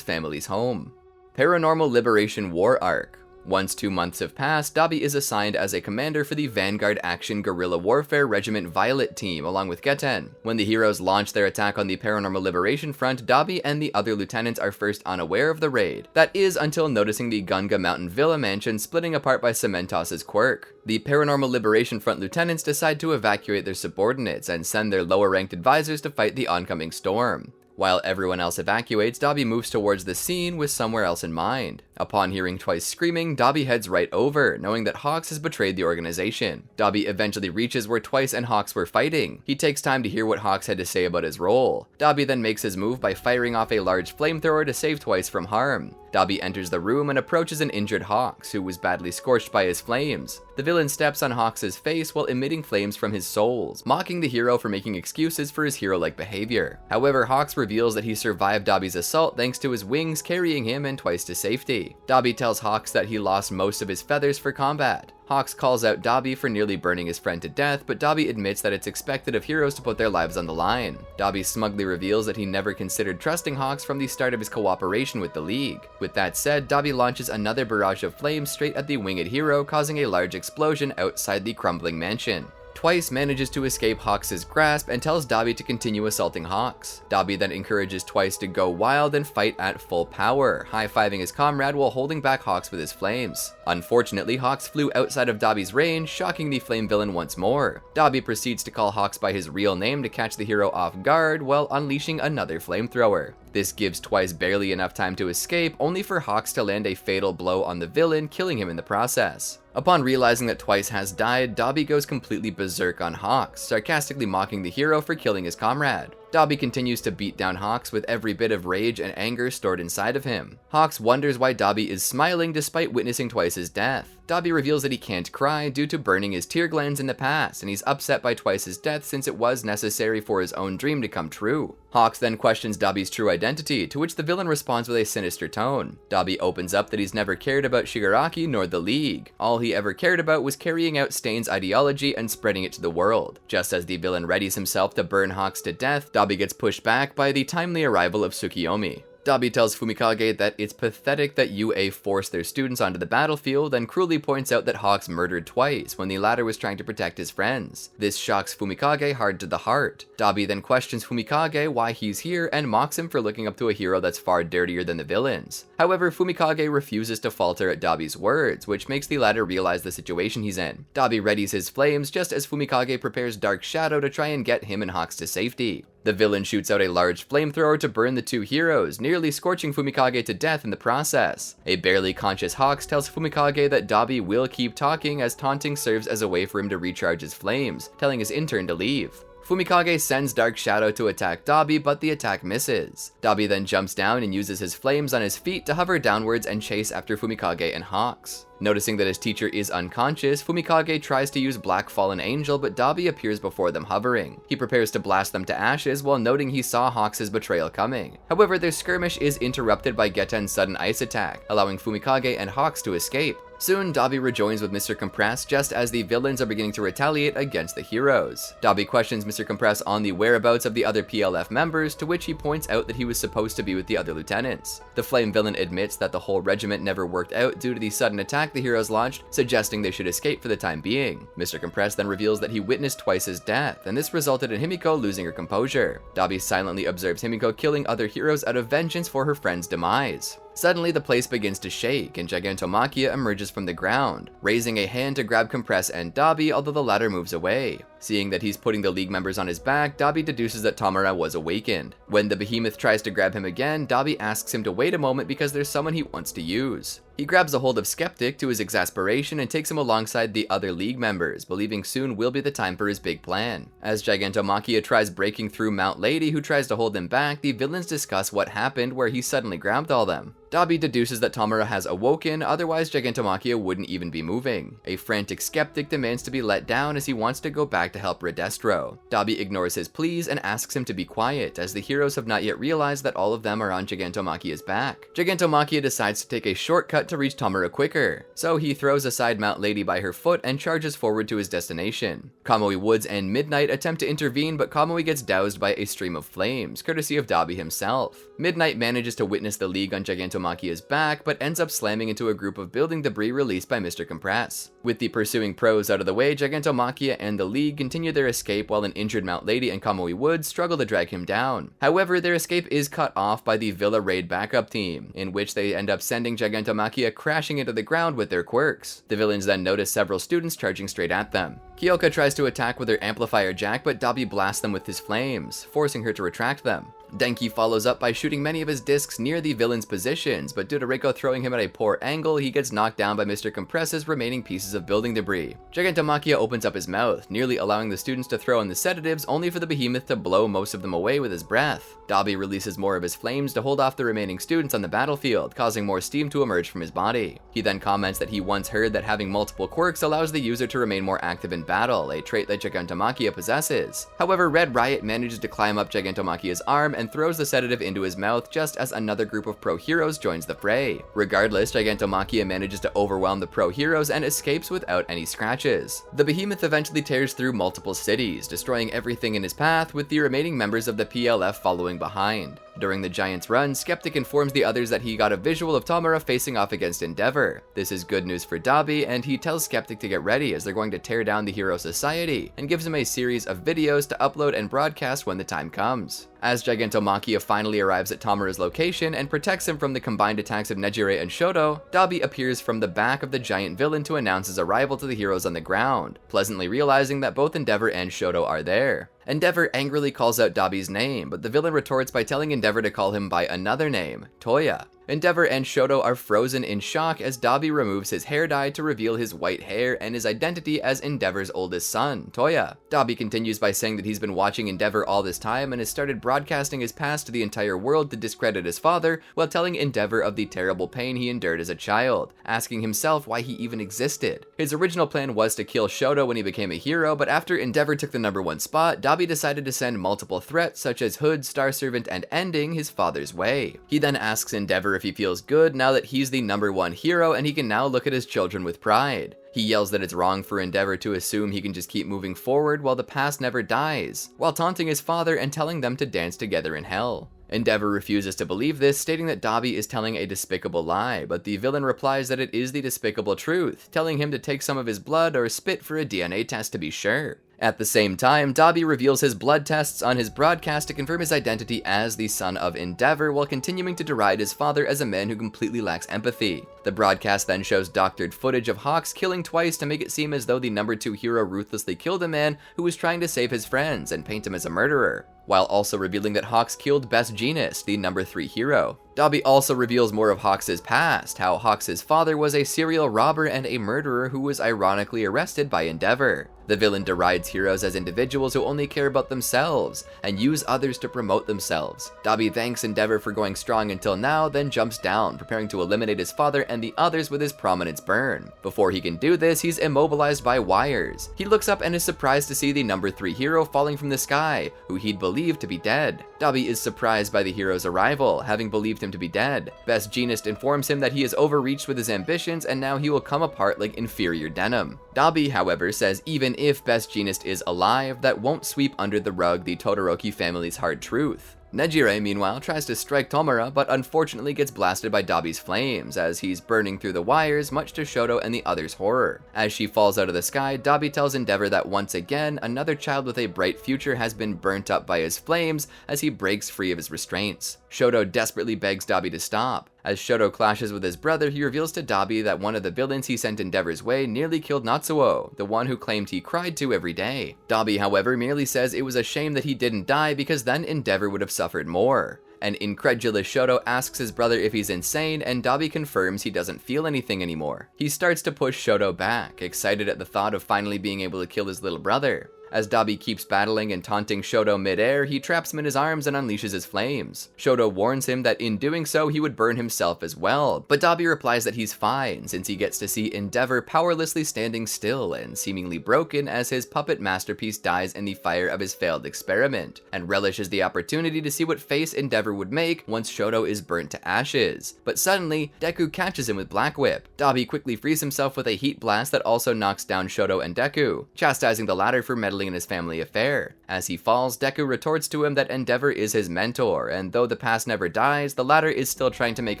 family's home. Paranormal Liberation War Arc. Once 2 months have passed, Dabi is assigned as a commander for the Vanguard Action Guerrilla Warfare Regiment Violet team, along with Geten. When the heroes launch their attack on the Paranormal Liberation Front, Dabi and the other lieutenants are first unaware of the raid. That is, until noticing the Gunga Mountain Villa mansion splitting apart by Cementos' quirk. The Paranormal Liberation Front lieutenants decide to evacuate their subordinates and send their lower-ranked advisors to fight the oncoming storm. While everyone else evacuates, Dabi moves towards the scene with somewhere else in mind. Upon hearing Twice screaming, Dabi heads right over, knowing that Hawks has betrayed the organization. Dabi eventually reaches where Twice and Hawks were fighting. He takes time to hear what Hawks had to say about his role. Dabi then makes his move by firing off a large flamethrower to save Twice from harm. Dabi enters the room and approaches an injured Hawks, who was badly scorched by his flames. The villain steps on Hawks' face while emitting flames from his soles, mocking the hero for making excuses for his hero-like behavior. However, Hawks reveals that he survived Dabi's assault thanks to his wings carrying him and Twice to safety. Dabi tells Hawks that he lost most of his feathers for combat. Hawks calls out Dabi for nearly burning his friend to death, but Dabi admits that it's expected of heroes to put their lives on the line. Dabi smugly reveals that he never considered trusting Hawks from the start of his cooperation with the League. With that said, Dabi launches another barrage of flames straight at the winged hero, causing a large explosion outside the crumbling mansion. Twice manages to escape Hawks' grasp and tells Dabi to continue assaulting Hawks. Dabi then encourages Twice to go wild and fight at full power, high-fiving his comrade while holding back Hawks with his flames. Unfortunately, Hawks flew outside of Dabi's range, shocking the flame villain once more. Dabi proceeds to call Hawks by his real name to catch the hero off guard while unleashing another flamethrower. This gives Twice barely enough time to escape, only for Hawks to land a fatal blow on the villain, killing him in the process. Upon realizing that Twice has died, Dabi goes completely berserk on Hawks, sarcastically mocking the hero for killing his comrade. Dabi continues to beat down Hawks with every bit of rage and anger stored inside of him. Hawks wonders why Dabi is smiling despite witnessing Twice's death. Dabi reveals that he can't cry due to burning his tear glands in the past, and he's upset by Twice's death since it was necessary for his own dream to come true. Hawks then questions Dabi's true identity, to which the villain responds with a sinister tone. Dabi opens up that he's never cared about Shigaraki nor the League. All he ever cared about was carrying out Stain's ideology and spreading it to the world. Just as the villain readies himself to burn Hawks to death, Dabi gets pushed back by the timely arrival of Tsukiyomi. Dabi tells Fumikage that it's pathetic that UA forced their students onto the battlefield and cruelly points out that Hawks murdered Twice when the latter was trying to protect his friends. This shocks Fumikage hard to the heart. Dabi then questions Fumikage why he's here and mocks him for looking up to a hero that's far dirtier than the villains. However, Fumikage refuses to falter at Dabi's words, which makes the latter realize the situation he's in. Dabi readies his flames just as Fumikage prepares Dark Shadow to try and get him and Hawks to safety. The villain shoots out a large flamethrower to burn the two heroes, nearly scorching Fumikage to death in the process. A barely conscious Hawks tells Fumikage that Dabi will keep talking as taunting serves as a way for him to recharge his flames, telling his intern to leave. Fumikage sends Dark Shadow to attack Dabi, but the attack misses. Dabi then jumps down and uses his flames on his feet to hover downwards and chase after Fumikage and Hawks. Noticing that his teacher is unconscious, Fumikage tries to use Black Fallen Angel, but Dabi appears before them hovering. He prepares to blast them to ashes while noting he saw Hawks' betrayal coming. However, their skirmish is interrupted by Geten's sudden ice attack, allowing Fumikage and Hawks to escape. Soon, Dabi rejoins with Mr. Compress just as the villains are beginning to retaliate against the heroes. Dabi questions Mr. Compress on the whereabouts of the other PLF members, to which he points out that he was supposed to be with the other lieutenants. The Flame villain admits that the whole regiment never worked out due to the sudden attack the heroes launched, suggesting they should escape for the time being. Mr. Compress then reveals that he witnessed Twice's death, and this resulted in Himiko losing her composure. Dabi silently observes Himiko killing other heroes out of vengeance for her friend's demise. Suddenly, the place begins to shake, and Gigantomachia emerges from the ground, raising a hand to grab Compress and Dabi, although the latter moves away. Seeing that he's putting the League members on his back, Dabi deduces that Tamura was awakened. When the behemoth tries to grab him again, Dabi asks him to wait a moment because there's someone he wants to use. He grabs a hold of Skeptic to his exasperation and takes him alongside the other League members, believing soon will be the time for his big plan. As Gigantomachia tries breaking through Mount Lady, who tries to hold him back, the villains discuss what happened where he suddenly grabbed all them. Dabi deduces that Tamura has awoken, otherwise Gigantomachia wouldn't even be moving. A frantic Skeptic demands to be let down as he wants to go back to help Redestro. Dabi ignores his pleas and asks him to be quiet, as the heroes have not yet realized that all of them are on Gigantomachia's back. Gigantomachia decides to take a shortcut to reach Tamura quicker, so he throws aside Mount Lady by her foot and charges forward to his destination. Kamui Woods and Midnight attempt to intervene, but Kamui gets doused by a stream of flames, courtesy of Dabi himself. Midnight manages to witness the League on Gigantomachia's back, but ends up slamming into a group of building debris released by Mr. Compress. With the pursuing pros out of the way, Gigantomachia and the League continue their escape while an injured Mount Lady and Kamui Woods struggle to drag him down. However, their escape is cut off by the Villa Raid backup team, in which they end up sending Gigantomachia crashing into the ground with their quirks. The villains then notice several students charging straight at them. Kyoka tries to attack with her amplifier jack, but Dabi blasts them with his flames, forcing her to retract them. Denki follows up by shooting many of his discs near the villain's positions, but due to Reiko throwing him at a poor angle, he gets knocked down by Mr. Compress's remaining pieces of building debris. Gigantomachia opens up his mouth, nearly allowing the students to throw in the sedatives, only for the behemoth to blow most of them away with his breath. Dabi releases more of his flames to hold off the remaining students on the battlefield, causing more steam to emerge from his body. He then comments that he once heard that having multiple quirks allows the user to remain more active in battle, a trait that Gigantomachia possesses. However, Red Riot manages to climb up Gigantomachia's arm and throws the sedative into his mouth just as another group of pro heroes joins the fray. Regardless, Gigantomachia manages to overwhelm the pro heroes and escapes without any scratches. The behemoth eventually tears through multiple cities, destroying everything in his path, with the remaining members of the PLF following behind. During the Giant's run, Skeptic informs the others that he got a visual of Tamura facing off against Endeavor. This is good news for Dabi, and he tells Skeptic to get ready as they're going to tear down the Hero Society, and gives him a series of videos to upload and broadcast when the time comes. As Gigantomachia finally arrives at Tamura's location and protects him from the combined attacks of Nejire and Shoto, Dabi appears from the back of the giant villain to announce his arrival to the heroes on the ground, pleasantly realizing that both Endeavor and Shoto are there. Endeavor angrily calls out Dabi's name, but the villain retorts by telling Endeavor to call him by another name, Toya. Endeavor and Shoto are frozen in shock as Dabi removes his hair dye to reveal his white hair and his identity as Endeavor's oldest son, Toya. Dabi continues by saying that he's been watching Endeavor all this time and has started broadcasting his past to the entire world to discredit his father, while telling Endeavor of the terrible pain he endured as a child, asking himself why he even existed. His original plan was to kill Shoto when he became a hero, but after Endeavor took the #1 spot, Dabi decided to send multiple threats such as Hood, Star Servant, and ending his father's way. He then asks Endeavor if he feels good now that he's the #1 hero and he can now look at his children with pride. He yells that it's wrong for Endeavor to assume he can just keep moving forward while the past never dies, while taunting his father and telling them to dance together in hell. Endeavor refuses to believe this, stating that Dabi is telling a despicable lie, but the villain replies that it is the despicable truth, telling him to take some of his blood or spit for a DNA test to be sure. At the same time, Dabi reveals his blood tests on his broadcast to confirm his identity as the son of Endeavor, while continuing to deride his father as a man who completely lacks empathy. The broadcast then shows doctored footage of Hawks killing twice to make it seem as though the #2 hero ruthlessly killed a man who was trying to save his friends and paint him as a murderer, while also revealing that Hawks killed Best Jeanist, the #3 hero. Dabi also reveals more of Hawks' past, how Hawks' father was a serial robber and a murderer who was ironically arrested by Endeavor. The villain derides heroes as individuals who only care about themselves and use others to promote themselves. Dabi thanks Endeavor for going strong until now, then jumps down, preparing to eliminate his father and the others with his prominence burn. Before he can do this, he's immobilized by wires. He looks up and is surprised to see the #3 hero falling from the sky, who he'd believed to be dead. Dabi is surprised by the hero's arrival, having believed him to be dead. Best Jeanist informs him that he has overreached with his ambitions and now he will come apart like inferior denim. Dabi, however, says even if Best Jeanist is alive, that won't sweep under the rug the Todoroki family's hard truth. Nejire, meanwhile, tries to strike Tamura, but unfortunately gets blasted by Dabi's flames, as he's burning through the wires, much to Shoto and the others' horror. As she falls out of the sky, Dabi tells Endeavor that once again, another child with a bright future has been burnt up by his flames as he breaks free of his restraints. Shoto desperately begs Dabi to stop. As Shoto clashes with his brother, he reveals to Dabi that one of the villains he sent Endeavor's way nearly killed Natsuo, the one who claimed he cried to every day. Dabi, however, merely says it was a shame that he didn't die because then Endeavor would have suffered more. An incredulous Shoto asks his brother if he's insane, and Dabi confirms he doesn't feel anything anymore. He starts to push Shoto back, excited at the thought of finally being able to kill his little brother. As Dabi keeps battling and taunting Shoto mid-air, he traps him in his arms and unleashes his flames. Shoto warns him that in doing so, he would burn himself as well, but Dabi replies that he's fine, since he gets to see Endeavor powerlessly standing still and seemingly broken as his puppet masterpiece dies in the fire of his failed experiment, and relishes the opportunity to see what face Endeavor would make once Shoto is burnt to ashes. But suddenly, Deku catches him with Black Whip. Dabi quickly frees himself with a heat blast that also knocks down Shoto and Deku, chastising the latter for meddling in his family affair. As he falls, Deku retorts to him that Endeavor is his mentor, and though the past never dies, the latter is still trying to make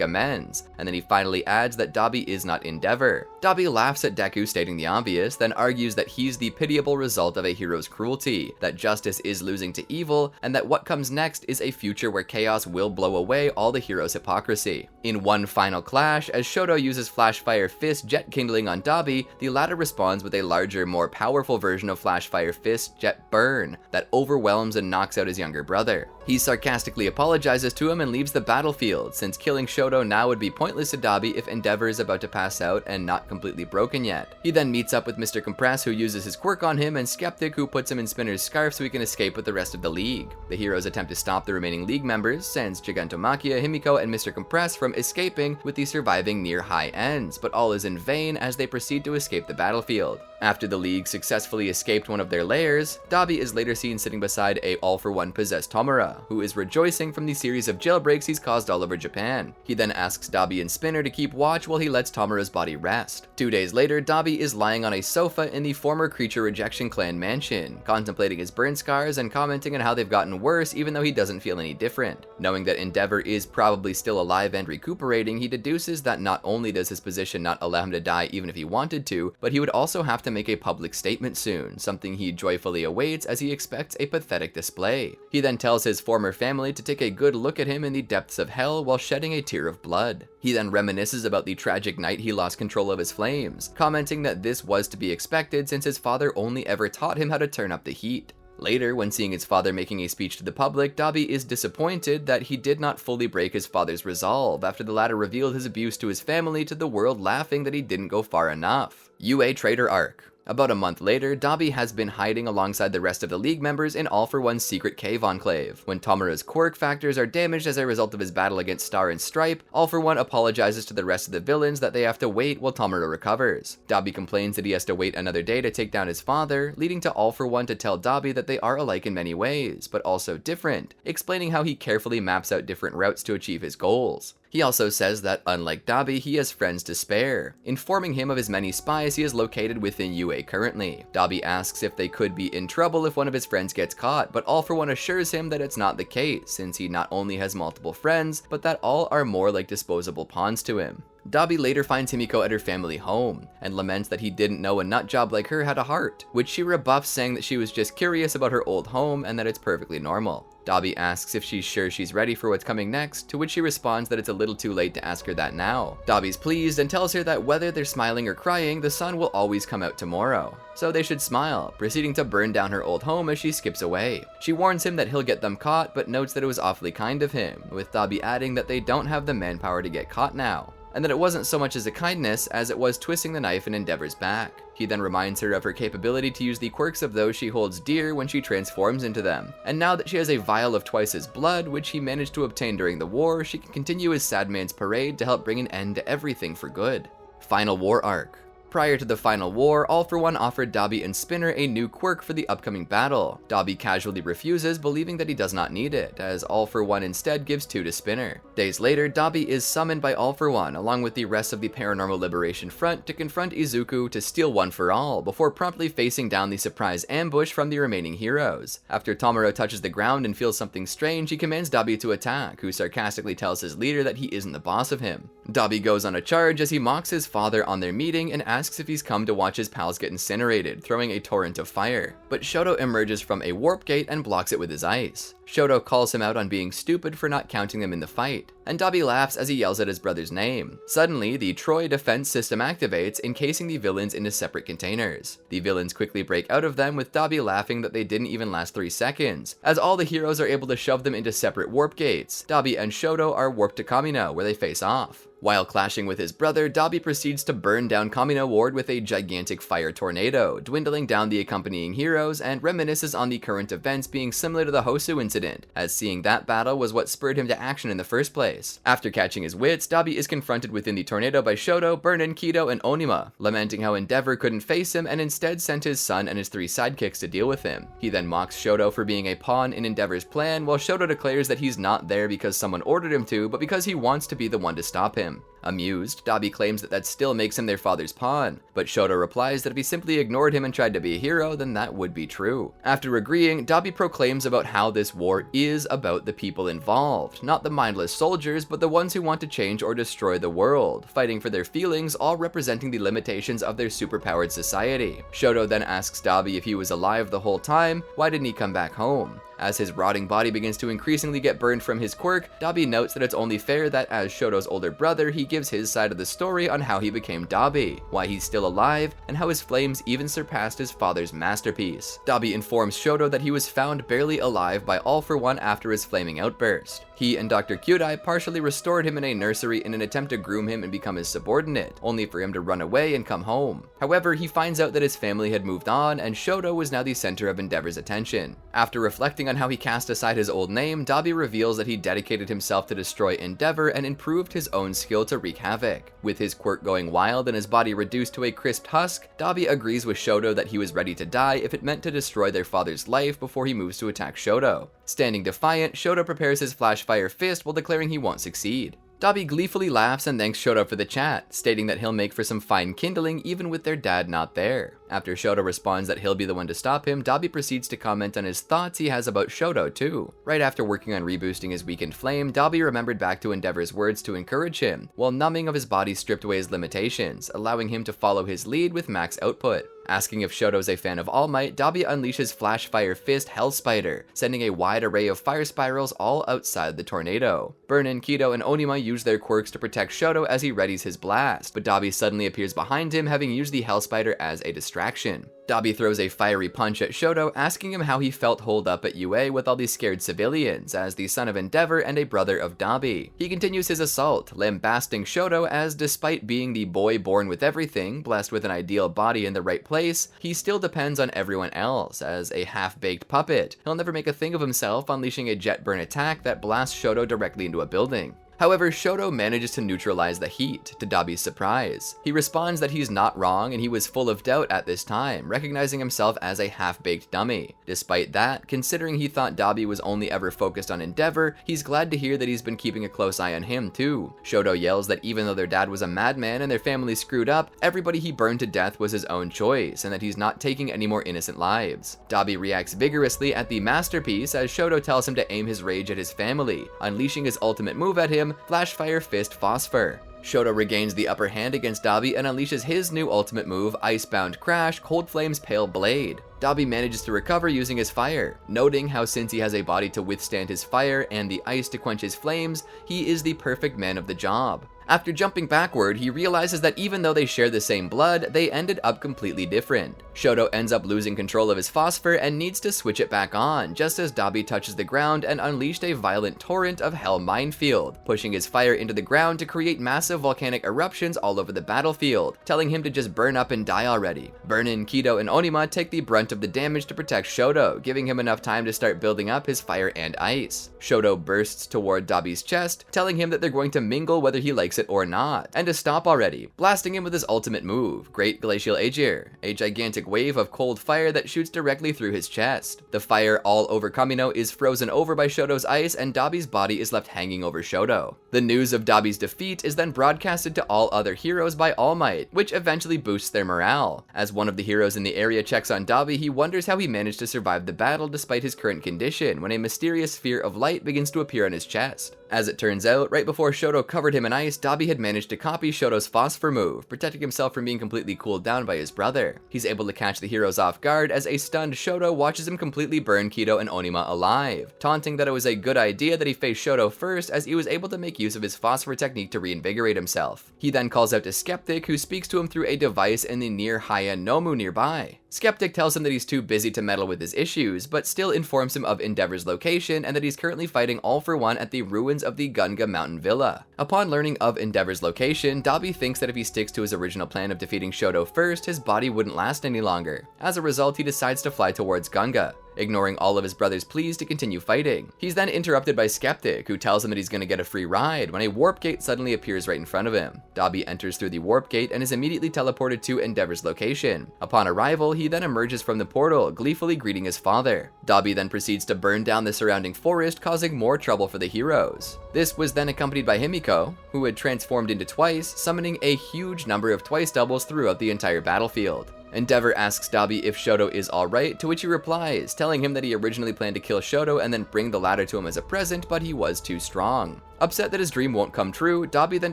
amends, and then he finally adds that Dabi is not Endeavor. Dabi laughs at Deku stating the obvious, then argues that he's the pitiable result of a hero's cruelty, that justice is losing to evil, and that what comes next is a future where chaos will blow away all the hero's hypocrisy. In one final clash, as Shoto uses Flashfire Fist Jet Kindling on Dabi, the latter responds with a larger, more powerful version of Flashfire Fist Jet Burn that overwhelms and knocks out his younger brother. He sarcastically apologizes to him and leaves the battlefield, since killing Shoto now would be pointless to Dabi if Endeavor is about to pass out and not completely broken yet. He then meets up with Mr. Compress, who uses his quirk on him, and Skeptic, who puts him in Spinner's scarf so he can escape with the rest of the league. The heroes attempt to stop the remaining league members, since Gigantomachia, Himiko, and Mr. Compress from escaping with the surviving near high ends, but all is in vain as they proceed to escape the battlefield. After the league successfully escaped one of their lairs, Dabi is later seen sitting beside a all-for-one possessed Tomura, who is rejoicing from the series of jailbreaks he's caused all over Japan. He then asks Dabi and Spinner to keep watch while he lets Tomura's body rest. 2 days later, Dabi is lying on a sofa in the former Creature Rejection Clan mansion, contemplating his burn scars and commenting on how they've gotten worse even though he doesn't feel any different. Knowing that Endeavor is probably still alive and recuperating, he deduces that not only does his position not allow him to die even if he wanted to, but he would also have to make a public statement soon, something he joyfully awaits as he expects a pathetic display. He then tells his former family to take a good look at him in the depths of hell while shedding a tear of blood. He then reminisces about the tragic night he lost control of his flames, commenting that this was to be expected since his father only ever taught him how to turn up the heat. Later, when seeing his father making a speech to the public, Dabi is disappointed that he did not fully break his father's resolve after the latter revealed his abuse to his family to the world, laughing that he didn't go far enough. UA Traitor Arc. About a month later, Dabi has been hiding alongside the rest of the league members in All for One's secret cave enclave. When Tomura's quirk factors are damaged as a result of his battle against Star and Stripe, All for One apologizes to the rest of the villains that they have to wait while Tomura recovers. Dabi complains that he has to wait another day to take down his father, leading to All for One to tell Dabi that they are alike in many ways, but also different, explaining how he carefully maps out different routes to achieve his goals. He also says that, unlike Dabi, he has friends to spare, informing him of his many spies he has located within UA currently. Dabi asks if they could be in trouble if one of his friends gets caught, but All for One assures him that it's not the case, since he not only has multiple friends, but that all are more like disposable pawns to him. Dabi later finds Himiko at her family home, and laments that he didn't know a nutjob like her had a heart, which she rebuffs, saying that she was just curious about her old home and that it's perfectly normal. Dabi asks if she's sure she's ready for what's coming next, to which she responds that it's a little too late to ask her that now. Dabi's pleased and tells her that whether they're smiling or crying, the sun will always come out tomorrow, so they should smile, proceeding to burn down her old home as she skips away. She warns him that he'll get them caught, but notes that it was awfully kind of him, with Dabi adding that they don't have the manpower to get caught now, and that it wasn't so much as a kindness as it was twisting the knife in Endeavor's back. He then reminds her of her capability to use the quirks of those she holds dear when she transforms into them, and now that she has a vial of twice his blood, which he managed to obtain during the war, she can continue his Sad Man's Parade to help bring an end to everything for good. Final War Arc. Prior to the final war, All for One offered Dabi and Spinner a new quirk for the upcoming battle. Dabi casually refuses, believing that he does not need it, as All for One instead gives 2 to Spinner. Days later, Dabi is summoned by All for One along with the rest of the Paranormal Liberation Front to confront Izuku to steal One for All, before promptly facing down the surprise ambush from the remaining heroes. After Tomura touches the ground and feels something strange, he commands Dabi to attack, who sarcastically tells his leader that he isn't the boss of him. Dabi goes on a charge as he mocks his father on their meeting and asks if he's come to watch his pals get incinerated, throwing a torrent of fire. But Shoto emerges from a warp gate and blocks it with his ice. Shoto calls him out on being stupid for not counting them in the fight, and Dabi laughs as he yells at his brother's name. Suddenly, the Troy defense system activates, encasing the villains into separate containers. The villains quickly break out of them, with Dabi laughing that they didn't even last 3 seconds, as all the heroes are able to shove them into separate warp gates. Dabi and Shoto are warped to Kamino, where they face off. While clashing with his brother, Dabi proceeds to burn down Kamino Ward with a gigantic fire tornado, dwindling down the accompanying heroes, and reminisces on the current events being similar to the Hosu incident, as seeing that battle was what spurred him to action in the first place. After catching his wits, Dabi is confronted within the tornado by Shoto, Burnin, Kido, and Onima, lamenting how Endeavor couldn't face him and instead sent his son and his 3 sidekicks to deal with him. He then mocks Shoto for being a pawn in Endeavor's plan, while Shoto declares that he's not there because someone ordered him to, but because he wants to be the one to stop him. Amused, Dabi claims that still makes him their father's pawn, but Shoto replies that if he simply ignored him and tried to be a hero, then that would be true. After agreeing, Dabi proclaims about how this war is about the people involved, not the mindless soldiers, but the ones who want to change or destroy the world, fighting for their feelings, all representing the limitations of their superpowered society. Shoto then asks Dabi if he was alive the whole time, why didn't he come back home? As his rotting body begins to increasingly get burned from his quirk, Dabi notes that it's only fair that as Shoto's older brother, he gives his side of the story on how he became Dabi, why he's still alive, and how his flames even surpassed his father's masterpiece. Dabi informs Shoto that he was found barely alive by All For One after his flaming outburst. He and Dr. Kyudai partially restored him in a nursery in an attempt to groom him and become his subordinate, only for him to run away and come home. However, he finds out that his family had moved on, and Shoto was now the center of Endeavor's attention. After reflecting on how he cast aside his old name, Dabi reveals that he dedicated himself to destroy Endeavor and improved his own skill to wreak havoc. With his quirk going wild and his body reduced to a crisped husk, Dabi agrees with Shoto that he was ready to die if it meant to destroy their father's life before he moves to attack Shoto. Standing defiant, Shoto prepares his flash fire fist while declaring he won't succeed. Dabi gleefully laughs and thanks Shoto for the chat, stating that he'll make for some fine kindling even with their dad not there. After Shoto responds that he'll be the one to stop him, Dabi proceeds to comment on his thoughts he has about Shoto too. Right after working on reboosting his weakened flame, Dabi remembered back to Endeavor's words to encourage him, while numbing of his body stripped away his limitations, allowing him to follow his lead with max output. Asking if Shoto's a fan of All Might, Dabi unleashes Flash Fire Fist Hell Spider, sending a wide array of fire spirals all outside the tornado. Burnin, Kido, and Onima use their quirks to protect Shoto as he readies his blast, but Dabi suddenly appears behind him, having used the Hell Spider as a distraction. Dabi throws a fiery punch at Shoto, asking him how he felt holed up at UA with all these scared civilians, as the son of Endeavor and a brother of Dabi. He continues his assault, lambasting Shoto as, despite being the boy born with everything, blessed with an ideal body in the right place, he still depends on everyone else, as a half-baked puppet. He'll never make a thing of himself, unleashing a jet burn attack that blasts Shoto directly into a building. However, Shoto manages to neutralize the heat, to Dabi's surprise. He responds that he's not wrong and he was full of doubt at this time, recognizing himself as a half-baked dummy. Despite that, considering he thought Dabi was only ever focused on Endeavor, he's glad to hear that he's been keeping a close eye on him too. Shoto yells that even though their dad was a madman and their family screwed up, everybody he burned to death was his own choice, and that he's not taking any more innocent lives. Dabi reacts vigorously at the masterpiece as Shoto tells him to aim his rage at his family, unleashing his ultimate move at him, Flash Fire Fist Phosphor. Shoto regains the upper hand against Dabi and unleashes his new ultimate move, Icebound Crash, Cold Flame's Pale Blade. Dabi manages to recover using his fire, noting how since he has a body to withstand his fire and the ice to quench his flames, he is the perfect man of the job. After jumping backward, he realizes that even though they share the same blood, they ended up completely different. Shoto ends up losing control of his phosphor and needs to switch it back on, just as Dabi touches the ground and unleashed a violent torrent of Hell Minefield, pushing his fire into the ground to create massive volcanic eruptions all over the battlefield, telling him to just burn up and die already. Burnin, Kido, and Onima take the brunt of the damage to protect Shoto, giving him enough time to start building up his fire and ice. Shoto bursts toward Dabi's chest, telling him that they're going to mingle whether he likes it or not, and to stop already, blasting him with his ultimate move, Great Glacial Aegir, a gigantic wave of cold fire that shoots directly through his chest. The fire all over Kamino is frozen over by Shoto's ice, and Dabi's body is left hanging over Shoto. The news of Dabi's defeat is then broadcasted to all other heroes by All Might, which eventually boosts their morale. As one of the heroes in the area checks on Dabi, he wonders how he managed to survive the battle despite his current condition when a mysterious sphere of light begins to appear on his chest. As it turns out, right before Shoto covered him in ice, Dabi had managed to copy Shoto's phosphor move, protecting himself from being completely cooled down by his brother. He's able to catch the heroes off guard as a stunned Shoto watches him completely burn Kido and Onima alive, taunting that it was a good idea that he face Shoto first as he was able to make use of his phosphor technique to reinvigorate himself. He then calls out to Skeptic, who speaks to him through a device in the near Haya Nomu nearby. Skeptic tells him that he's too busy to meddle with his issues, but still informs him of Endeavor's location and that he's currently fighting All For One at the ruins of the Gunga Mountain Villa. Upon learning of Endeavor's location, Dabi thinks that if he sticks to his original plan of defeating Shoto first, his body wouldn't last any longer. As a result, he decides to fly towards Gunga, ignoring all of his brother's pleas to continue fighting. He's then interrupted by Skeptic, who tells him that he's going to get a free ride when a warp gate suddenly appears right in front of him. Dabi enters through the warp gate and is immediately teleported to Endeavor's location. Upon arrival, he then emerges from the portal, gleefully greeting his father. Dabi then proceeds to burn down the surrounding forest, causing more trouble for the heroes. This was then accompanied by Himiko, who had transformed into Twice, summoning a huge number of Twice doubles throughout the entire battlefield. Endeavor asks Dabi if Shoto is alright, to which he replies, telling him that he originally planned to kill Shoto and then bring the latter to him as a present, but he was too strong. Upset that his dream won't come true, Dabi then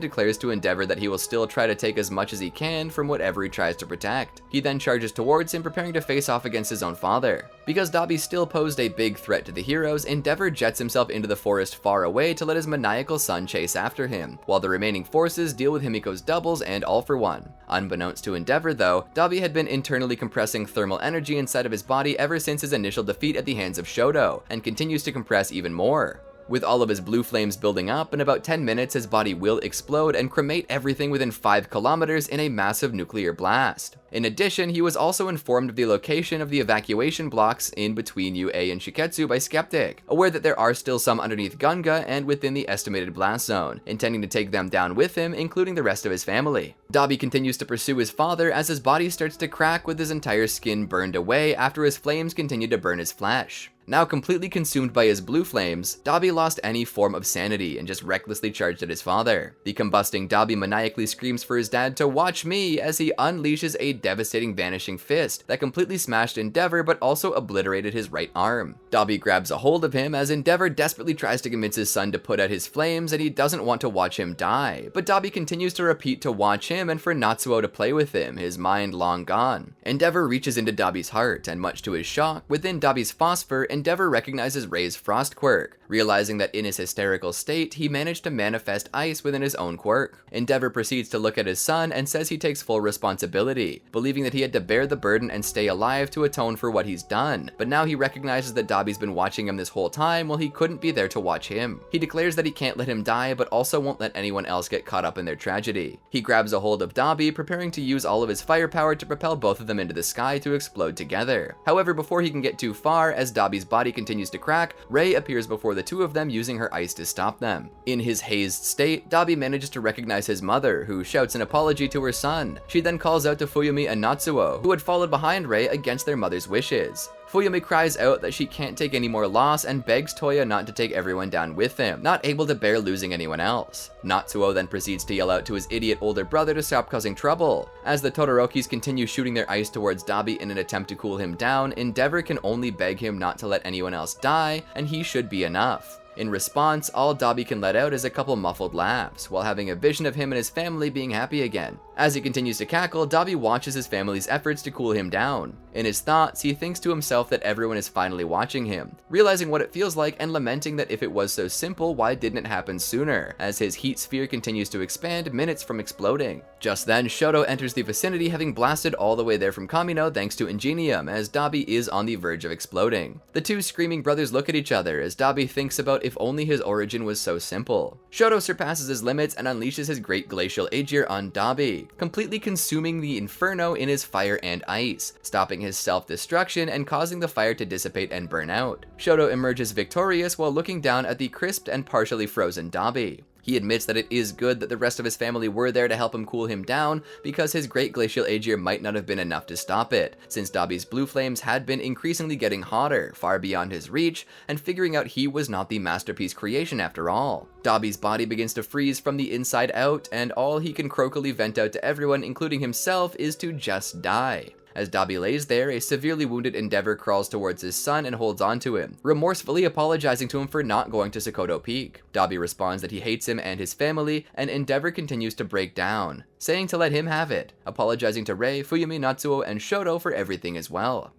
declares to Endeavor that he will still try to take as much as he can from whatever he tries to protect. He then charges towards him, preparing to face off against his own father. Because Dabi still posed a big threat to the heroes, Endeavor jets himself into the forest far away to let his maniacal son chase after him, while the remaining forces deal with Himiko's doubles and All For One. Unbeknownst to Endeavor though, Dabi had been internally compressing thermal energy inside of his body ever since his initial defeat at the hands of Shoto, and continues to compress even more. With all of his blue flames building up, in about 10 minutes his body will explode and cremate everything within 5 kilometers in a massive nuclear blast. In addition, he was also informed of the location of the evacuation blocks in between UA and Shiketsu by Skeptic, aware that there are still some underneath Gunga and within the estimated blast zone, intending to take them down with him, including the rest of his family. Dabi continues to pursue his father as his body starts to crack with his entire skin burned away after his flames continue to burn his flesh. Now completely consumed by his blue flames, Dabi lost any form of sanity and just recklessly charged at his father. The combusting Dabi maniacally screams for his dad to watch me as he unleashes a devastating vanishing fist that completely smashed Endeavor but also obliterated his right arm. Dabi grabs a hold of him as Endeavor desperately tries to convince his son to put out his flames and he doesn't want to watch him die, but Dabi continues to repeat to watch him and for Natsuo to play with him, his mind long gone. Endeavor reaches into Dabi's heart and much to his shock, within Dabi's phosphor, Endeavor recognizes Rei's frost quirk, realizing that in his hysterical state, he managed to manifest ice within his own quirk. Endeavor proceeds to look at his son and says he takes full responsibility, believing that he had to bear the burden and stay alive to atone for what he's done, but now he recognizes that Dabi's been watching him this whole time while he couldn't be there to watch him. He declares that he can't let him die, but also won't let anyone else get caught up in their tragedy. He grabs a hold of Dabi, preparing to use all of his firepower to propel both of them into the sky to explode together. However, before he can get too far, as Dabi's body continues to crack, Rei appears before the two of them using her ice to stop them. In his hazed state, Dabi manages to recognize his mother, who shouts an apology to her son. She then calls out to Fuyumi and Natsuo, who had followed behind Rei against their mother's wishes. Fuyumi cries out that she can't take any more loss and begs Toya not to take everyone down with him, not able to bear losing anyone else. Natsuo then proceeds to yell out to his idiot older brother to stop causing trouble. As the Todorokis continue shooting their ice towards Dabi in an attempt to cool him down, Endeavor can only beg him not to let anyone else die, and he should be enough. In response, all Dabi can let out is a couple muffled laughs, while having a vision of him and his family being happy again. As he continues to cackle, Dabi watches his family's efforts to cool him down. In his thoughts, he thinks to himself that everyone is finally watching him, realizing what it feels like and lamenting that if it was so simple, why didn't it happen sooner, as his heat sphere continues to expand minutes from exploding. Just then, Shoto enters the vicinity, having blasted all the way there from Kamino thanks to Ingenium, as Dabi is on the verge of exploding. The two screaming brothers look at each other as Dabi thinks about if only his origin was so simple. Shoto surpasses his limits and unleashes his great glacial Aegir on Dabi, completely consuming the inferno in his fire and ice, stopping his self-destruction and causing the fire to dissipate and burn out. Shoto emerges victorious while looking down at the crisped and partially frozen Dabi. He admits that it is good that the rest of his family were there to help him cool him down, because his great glacial Aegir might not have been enough to stop it, since Dabi's blue flames had been increasingly getting hotter, far beyond his reach, and figuring out he was not the masterpiece creation after all. Dabi's body begins to freeze from the inside out, and all he can crocally vent out to everyone, including himself, is to just die. As Dabi lays there, a severely wounded Endeavor crawls towards his son and holds onto him, remorsefully apologizing to him for not going to Sokoto Peak. Dabi responds that he hates him and his family, and Endeavor continues to break down, saying to let him have it, apologizing to Rei, Fuyumi, Natsuo, and Shoto for everything as well.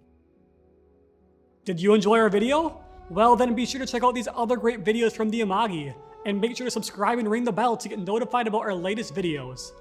Did you enjoy our video? Well then be sure to check out these other great videos from the Amagi, and make sure to subscribe and ring the bell to get notified about our latest videos.